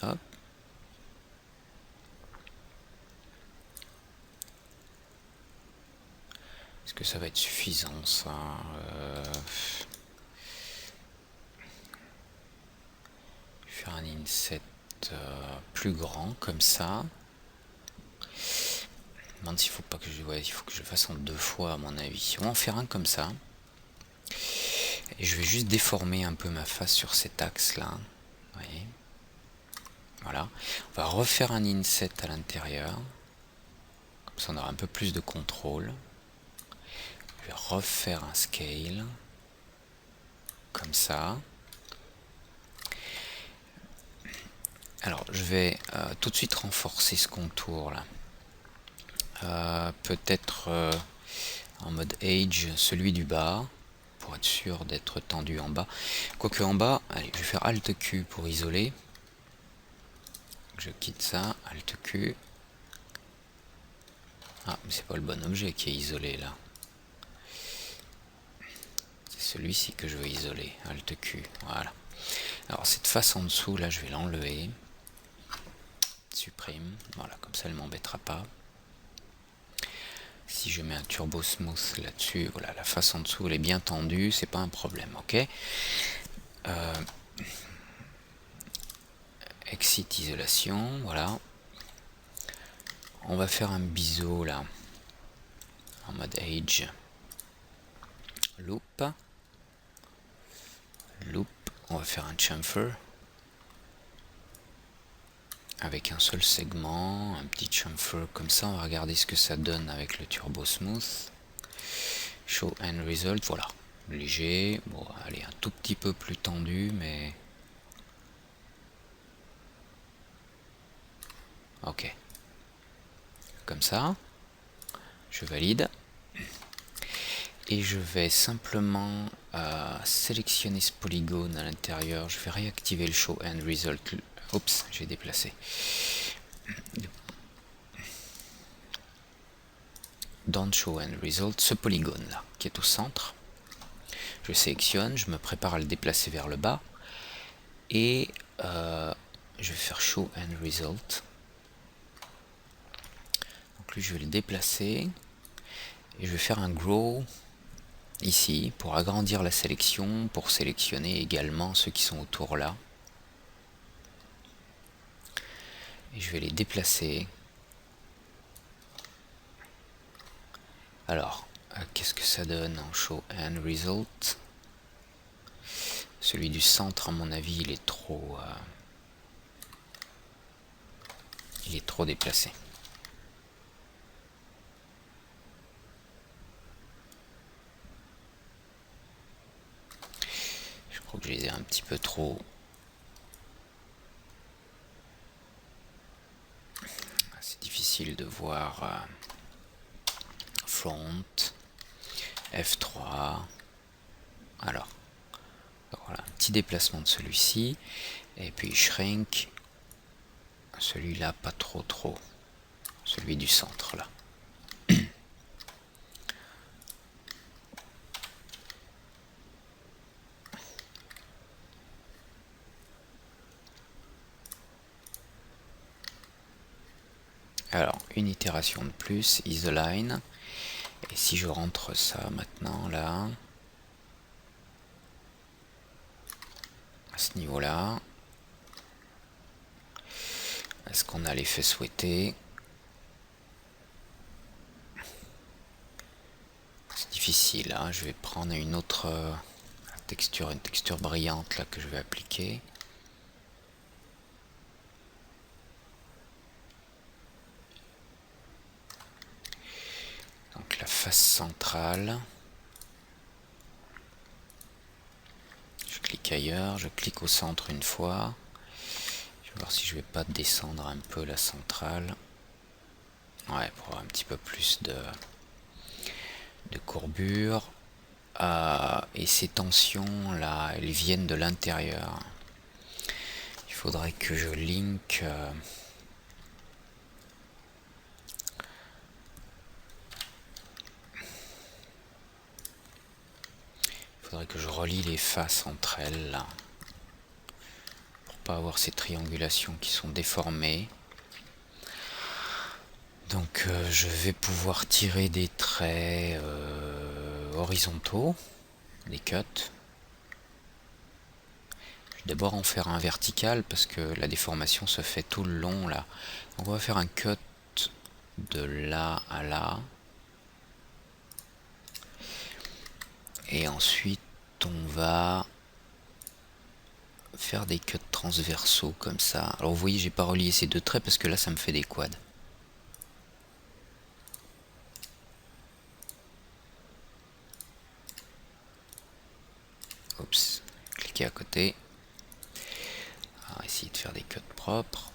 S1: Hop. Est-ce que ça va être suffisant ça Faire un inset plus grand comme ça. Je me demande s'il faut pas que il faut que je le fasse en 2 fois à mon avis. On va en faire un comme ça. Et je vais juste déformer un peu ma face sur cet axe là. Vous voyez. Voilà. On va refaire un inset à l'intérieur. Comme ça on aura un peu plus de contrôle. Je vais refaire un scale. Comme ça. Alors je vais tout de suite renforcer ce contour là. Peut-être en mode Age, celui du bas, pour être sûr d'être tendu en bas. Quoique en bas, allez, je vais faire Alt Q pour isoler. Je quitte ça, Alt Q. Ah, mais c'est pas le bon objet qui est isolé là. C'est celui-ci que je veux isoler, Alt Q, voilà. Alors cette face en dessous là, je vais l'enlever. Supprime, voilà, comme ça elle m'embêtera pas. Si je mets un turbo smooth là-dessus, voilà, la face en dessous elle est bien tendue, c'est pas un problème, ok. Exit isolation, voilà. On va faire un biseau là, en mode Age. Loop. Loop, on va faire un chamfer. Avec un seul segment, un petit chamfer comme ça, on va regarder ce que ça donne avec le turbo smooth. Show end result, voilà, léger, bon allez un tout petit peu plus tendu mais ok, comme ça, je valide et je vais simplement sélectionner ce polygone à l'intérieur, je vais réactiver le show end result, oups j'ai déplacé. Dans show end result, ce polygone là qui est au centre, je sélectionne, je me prépare à le déplacer vers le bas et je vais faire show end result. Donc lui je vais le déplacer et je vais faire un grow ici pour agrandir la sélection, pour sélectionner également ceux qui sont autour là. Et je vais les déplacer. Alors, qu'est-ce que ça donne en show end result? Celui du centre, à mon avis, il est trop déplacé. Je crois que je les ai un petit peu trop. C'est difficile de voir. Front, F3. Alors, voilà, un petit déplacement de celui-ci. Et puis shrink. Celui-là, pas trop. Celui du centre, là. Alors, une itération de plus, isoline. Et si je rentre ça maintenant, là, à ce niveau-là, est-ce qu'on a l'effet souhaité? C'est difficile, hein. Je vais prendre une autre texture, une texture brillante là que je vais appliquer. Donc la face centrale. Je clique ailleurs, je clique au centre une fois. Je vais voir si je vais pas descendre un peu la centrale. Ouais, pour avoir un petit peu plus de courbure. Et ces tensions là, elles viennent de l'intérieur. Il faudrait que je link que je relie les faces entre elles là, pour pas avoir ces triangulations qui sont déformées. Donc je vais pouvoir tirer des traits horizontaux, des cuts. Je vais d'abord en faire un vertical parce que la déformation se fait tout le long là. Donc on va faire un cut de là à là. Et ensuite on va faire des cuts transversaux comme ça. Alors vous voyez, j'ai pas relié ces deux traits parce que là ça me fait des quads. Oups, cliquez à côté. On va essayer de faire des cuts propres.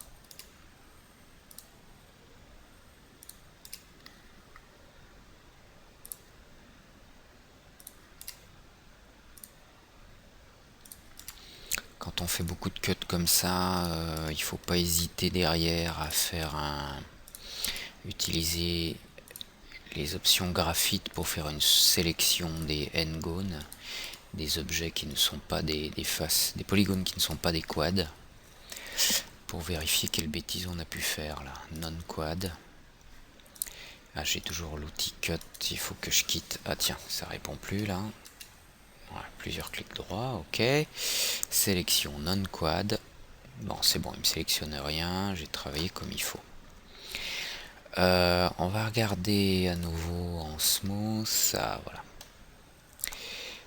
S1: Quand on fait beaucoup de cuts comme ça, il faut pas hésiter derrière à faire utiliser les options graphite pour faire une sélection des n-gones, des objets qui ne sont pas des faces, des polygones qui ne sont pas des quads, pour vérifier quelle bêtise on a pu faire là. Non quad. Ah, j'ai toujours l'outil cut, il faut que je quitte. Ah tiens, ça répond plus là. Voilà, plusieurs clics droits, ok. Sélection non quad. Bon, c'est bon, il me sélectionne rien, j'ai travaillé comme il faut. On va regarder à nouveau en smooth, ça, voilà.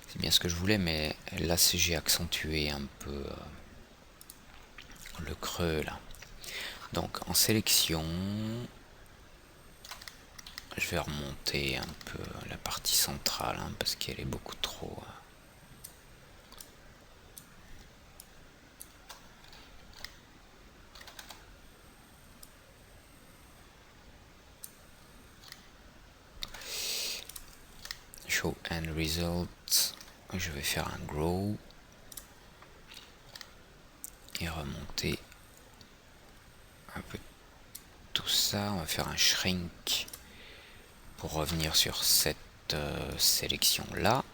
S1: C'est bien ce que je voulais, mais là, j'ai accentué un peu le creux, là. Donc, en sélection, je vais remonter un peu la partie centrale, hein, parce qu'elle est beaucoup trop... Show end result, je vais faire un grow et remonter un peu tout ça. On va faire un shrink pour revenir sur cette sélection là.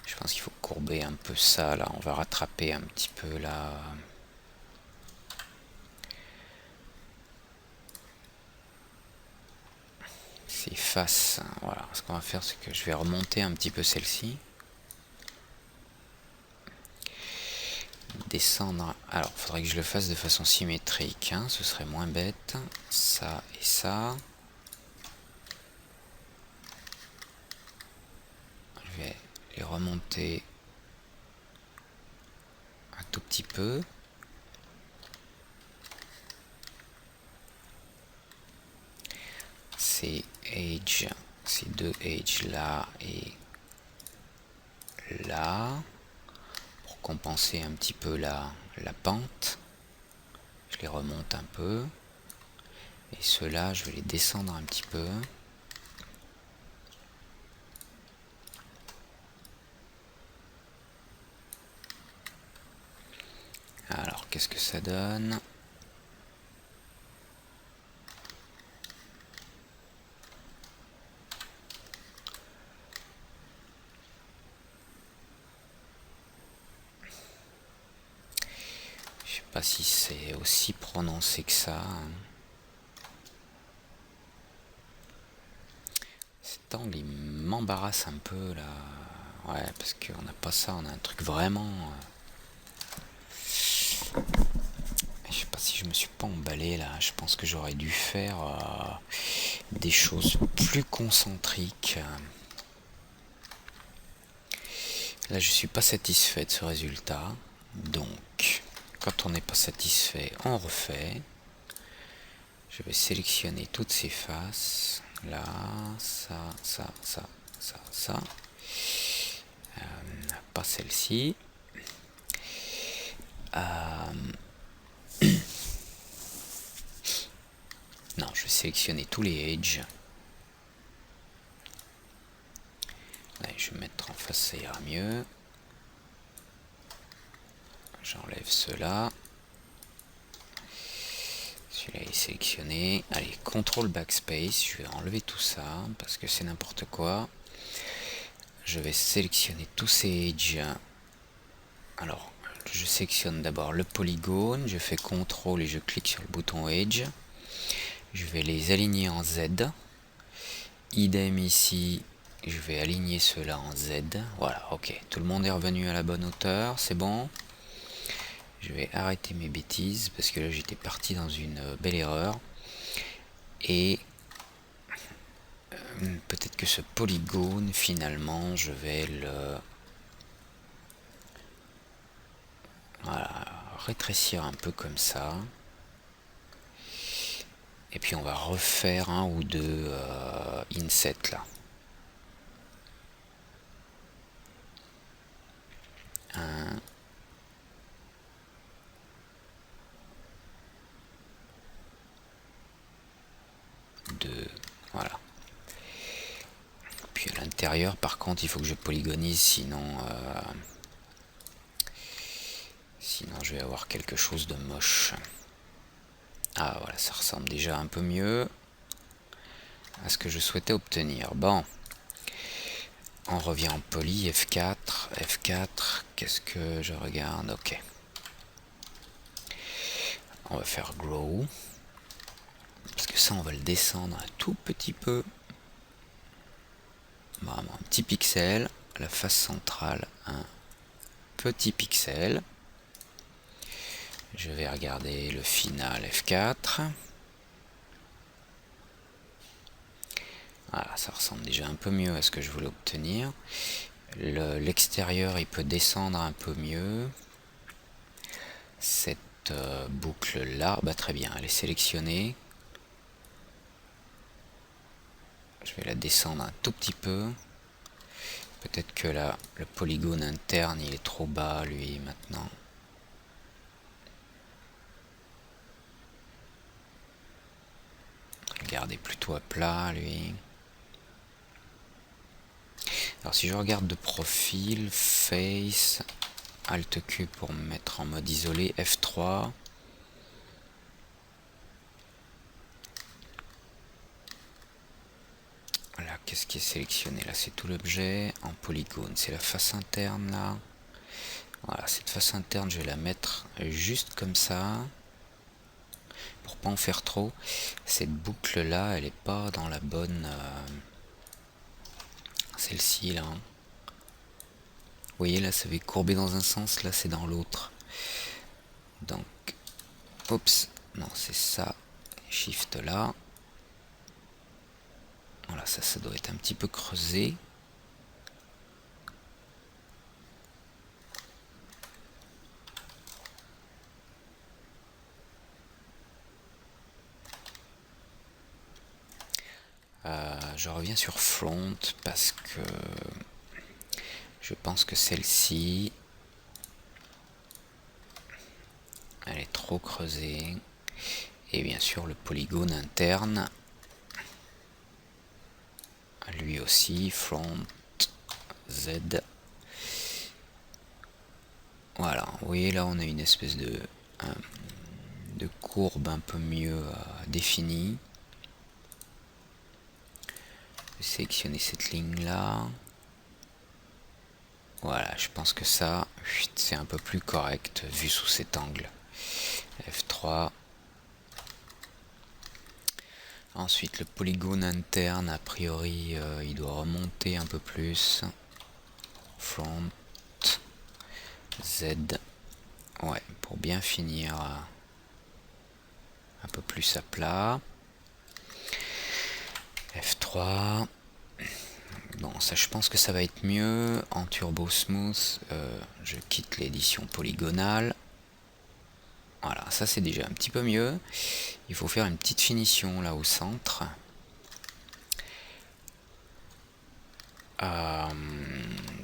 S1: Je pense qu'il faut courber un peu ça là, on va rattraper un petit peu là. Ces faces, voilà. Ce qu'on va faire, c'est que je vais remonter un petit peu celle-ci. Descendre. Alors, il faudrait que je le fasse de façon symétrique, hein, ce serait moins bête. Ça et ça. Je vais les remonter un tout petit peu. Ces edges, ces deux edges là et là, pour compenser un petit peu la pente. Je les remonte un peu. Et ceux-là, je vais les descendre un petit peu. Alors, qu'est-ce que ça donne? Je sais pas si c'est aussi prononcé que ça, hein. Cet angle, il m'embarrasse un peu, là. Ouais, parce qu'on n'a pas ça, on a un truc vraiment... Je sais pas si je me suis pas emballé, là. Je pense que j'aurais dû faire des choses plus concentriques. Là, je suis pas satisfait de ce résultat. Donc, quand on n'est pas satisfait, on refait. Je vais sélectionner toutes ces faces. Là, ça, ça, ça, ça, ça. Pas celle-ci. Non, je vais sélectionner tous les edges. Là, je vais mettre en face, ça ira mieux. J'enlève ceux-là. Celui-là est sélectionné. Allez, CTRL Backspace. Je vais enlever tout ça parce que c'est n'importe quoi. Je vais sélectionner tous ces edges. Alors, je sélectionne d'abord le polygone. Je fais CTRL et je clique sur le bouton Edge. Je vais les aligner en Z. Idem ici. Je vais aligner ceux-là en Z. Voilà, ok. Tout le monde est revenu à la bonne hauteur. C'est bon. Je vais arrêter mes bêtises parce que là j'étais parti dans une belle erreur. Et Peut-être que ce polygone, finalement, je vais le... Voilà, rétrécir un peu comme ça. Et puis on va refaire un ou deux insets là. Un, deux, voilà. Puis à l'intérieur, par contre, il faut que je polygonise, sinon je vais avoir quelque chose de moche. Ah voilà, ça ressemble déjà un peu mieux à ce que je souhaitais obtenir. Bon, on revient en poly, F4, F4, qu'est-ce que je regarde? Ok. On va faire grow, parce que ça on va le descendre un tout petit peu. Vraiment un petit pixel, la face centrale, un petit pixel. Je vais regarder le final F4. Voilà, ça ressemble déjà un peu mieux à ce que je voulais obtenir. L'extérieur, il peut descendre un peu mieux. Cette boucle là, bah très bien, elle est sélectionnée. Je vais la descendre un tout petit peu. Peut-être que là, le polygone interne, il est trop bas, lui, maintenant. Regardez plutôt à plat, lui. Alors si je regarde de profil, face, Alt Q pour me mettre en mode isolé, F3. Voilà, qu'est-ce qui est sélectionné là? C'est tout l'objet en polygone. C'est la face interne là. Voilà, cette face interne, je vais la mettre juste comme ça. Pour pas en faire trop. Cette boucle là, elle est pas dans la bonne... celle-ci là. Vous voyez là, ça va courber dans un sens, là c'est dans l'autre. Donc, oups, non c'est ça. Shift là. Voilà, ça doit être un petit peu creusé. Je reviens sur front parce que je pense que celle-ci, elle est trop creusée. Et bien sûr le polygone interne, lui aussi, front, Z. Voilà, vous voyez là on a une espèce de courbe un peu mieux définie. Je vais sélectionner cette ligne là. Voilà, je pense que ça, c'est un peu plus correct vu sous cet angle. F3. Ensuite, le polygone interne, a priori, il doit remonter un peu plus. Front, Z. Ouais, pour bien finir un peu plus à plat. F3. Bon, ça je pense que ça va être mieux. En Turbo Smooth, je quitte l'édition polygonale. Voilà, ça c'est déjà un petit peu mieux. Il faut faire une petite finition là au centre.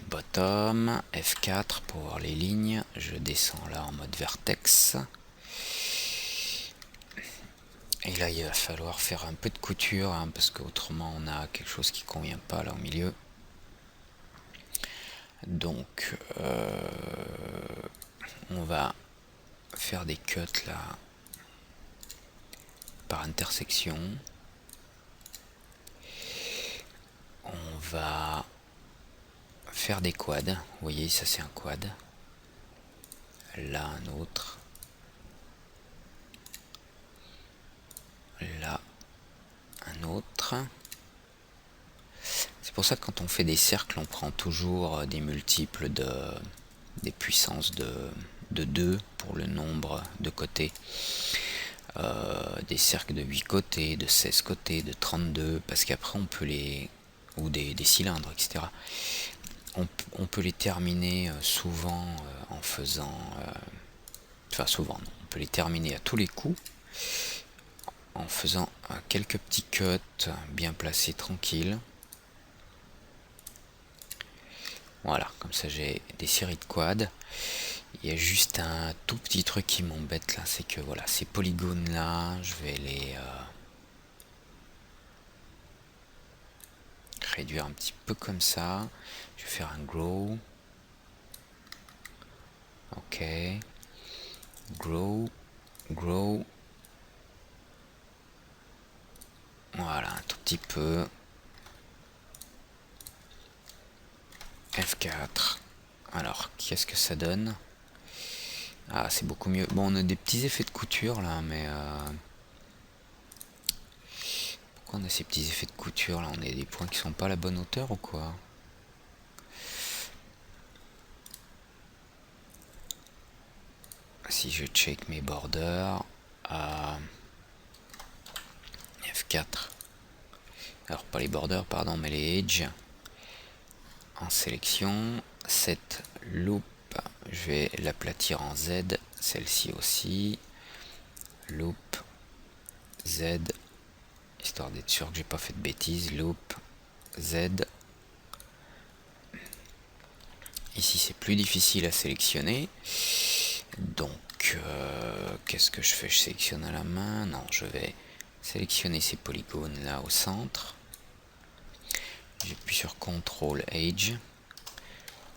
S1: Bottom, F4 pour voir les lignes. Je descends là en mode vertex. Et là il va falloir faire un peu de couture hein, parce qu'autrement on a quelque chose qui convient pas là au milieu. Donc on va faire des cuts là par intersection. On va faire des quads. Vous voyez, ça c'est un quad. Là un autre. Là un autre. C'est pour ça que quand on fait des cercles, on prend toujours des multiples des puissances de 2 pour le nombre de côtés. des cercles de 8 côtés, de 16 côtés, de 32, parce qu'après on peut les... ou des cylindres, etc. On peut les terminer souvent en faisant... enfin souvent, non. On peut les terminer à tous les coups en faisant quelques petits cuts bien placés, tranquilles. Voilà, comme ça j'ai des séries de quads. Il y a juste un tout petit truc qui m'embête là, c'est que voilà, ces polygones là, je vais les réduire un petit peu comme ça. Je vais faire un grow. Ok. Grow. Grow. Voilà, un tout petit peu. F4. Alors, qu'est-ce que ça donne? Ah, c'est beaucoup mieux. Bon, on a des petits effets de couture là, mais... pourquoi on a ces petits effets de couture là? On a des points qui sont pas à la bonne hauteur ou quoi? Si je check mes borders... F4. Alors, pas les borders, pardon, mais les edges. En sélection. Cette loop, je vais l'aplatir en Z. Celle-ci aussi. Loop. Z. Histoire d'être sûr que j'ai pas fait de bêtises. Loop. Z. Ici, c'est plus difficile à sélectionner. Donc, qu'est-ce que je fais? Je sélectionne à la main? Non, je vais sélectionner ces polygones là au centre. J'appuie sur CTRL Edge.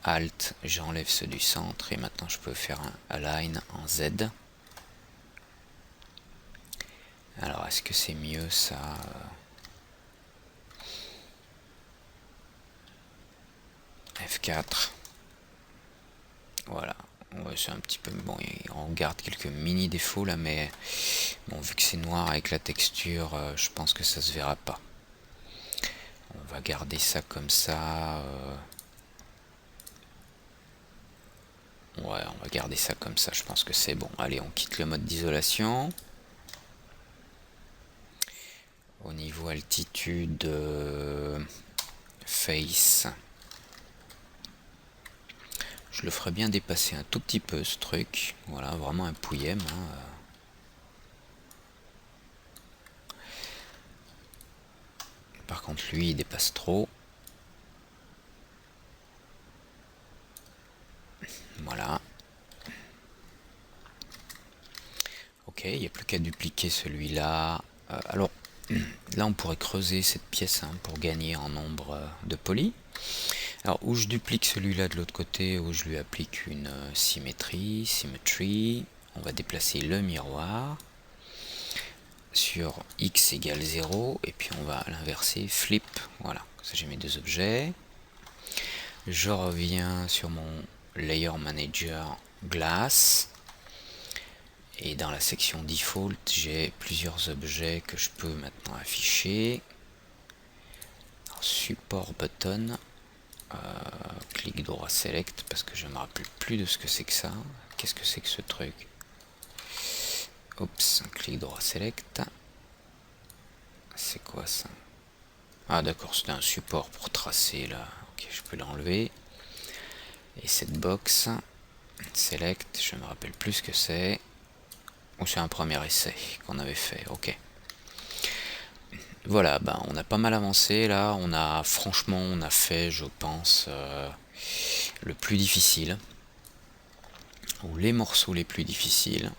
S1: Alt, j'enlève ceux du centre et maintenant je peux faire un Align en Z. Alors, est-ce que c'est mieux ça? F4. Voilà. Ouais, c'est un petit peu... Bon, on garde quelques mini défauts là, mais bon, vu que c'est noir avec la texture, je pense que ça se verra pas. On va garder ça comme ça. Ouais, on va garder ça comme ça, je pense que c'est bon. Allez, on quitte le mode d'isolation. Au niveau altitude, face, je le ferai bien dépasser un tout petit peu ce truc. Voilà, vraiment un pouillem. Par contre, lui, il dépasse trop. Voilà. Ok, il n'y a plus qu'à dupliquer celui-là. Alors, là, on pourrait creuser cette pièce pour gagner en nombre de polis. Alors, où je duplique celui-là de l'autre côté, où je lui applique une symétrie, symmetry. On va déplacer le miroir sur x égale 0, et puis on va l'inverser, flip. Voilà, ça j'ai mes deux objets. Je reviens sur mon Layer Manager Glass. Et dans la section Default, j'ai plusieurs objets que je peux maintenant afficher. Support Button. Clic droit Select, parce que je me rappelle plus de ce que c'est que ça. Qu'est-ce que c'est que ce truc? Oups, clic droit Select. C'est quoi ça? Ah d'accord, c'était un support pour tracer là. Ok, je peux l'enlever. Et cette box, Select, je me rappelle plus ce que c'est. Ou c'est un premier essai qu'on avait fait, ok. Voilà, ben, on a pas mal avancé là. Franchement, on a fait, je pense, le plus difficile. Ou les morceaux les plus difficiles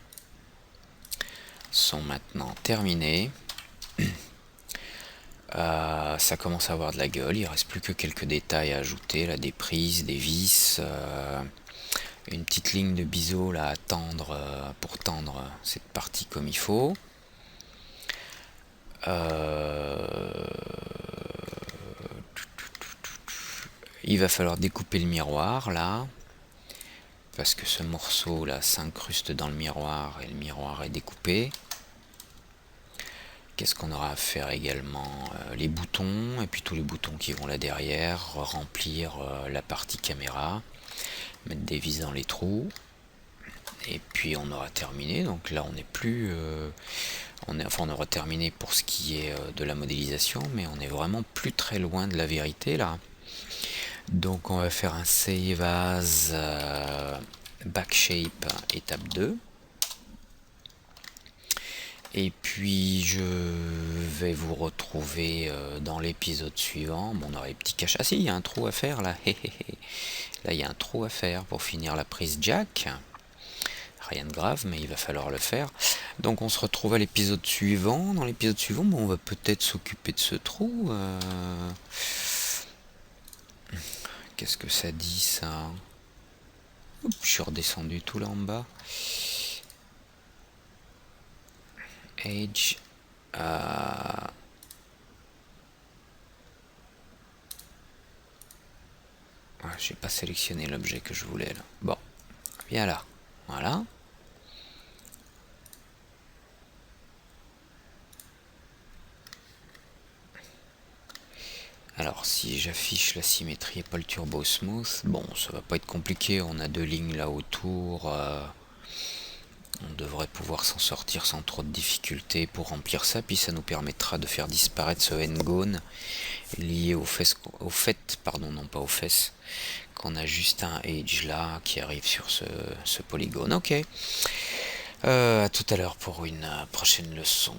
S1: sont maintenant terminés. Ça commence à avoir de la gueule, il reste plus que quelques détails à ajouter, là, des prises, des vis, une petite ligne de biseau là à tendre pour tendre cette partie comme il faut. Il va falloir découper le miroir là, parce que ce morceau là s'incruste dans le miroir et le miroir est découpé. Qu'est-ce qu'on aura à faire également? Les boutons, et puis tous les boutons qui vont là derrière, remplir la partie caméra, mettre des vis dans les trous. Et puis on aura terminé, donc là on n'est plus... on aura terminé pour ce qui est de la modélisation, mais on est vraiment plus très loin de la vérité là. Donc on va faire un save as backshape étape 2. Et puis je vais vous retrouver dans l'épisode suivant. Bon, on aura les petits caches. Ah si, il y a un trou à faire là. Là, il y a un trou à faire pour finir la prise jack. Rien de grave, mais il va falloir le faire. Donc on se retrouve à l'épisode suivant. Dans l'épisode suivant, bon, on va peut-être s'occuper de ce trou. Qu'est-ce que ça dit ça? Oups, je suis redescendu tout là en bas. Edge. J'ai pas sélectionné l'objet que je voulais là. Bon, viens là. Voilà. Alors si j'affiche la symétrie et pas le turbo smooth, bon ça va pas être compliqué, on a deux lignes là autour, on devrait pouvoir s'en sortir sans trop de difficultés pour remplir ça, puis ça nous permettra de faire disparaître ce n-gone lié au fait, pardon, non pas aux fesses, qu'on a juste un edge là qui arrive sur ce polygone. Ok, à tout à l'heure pour une prochaine leçon.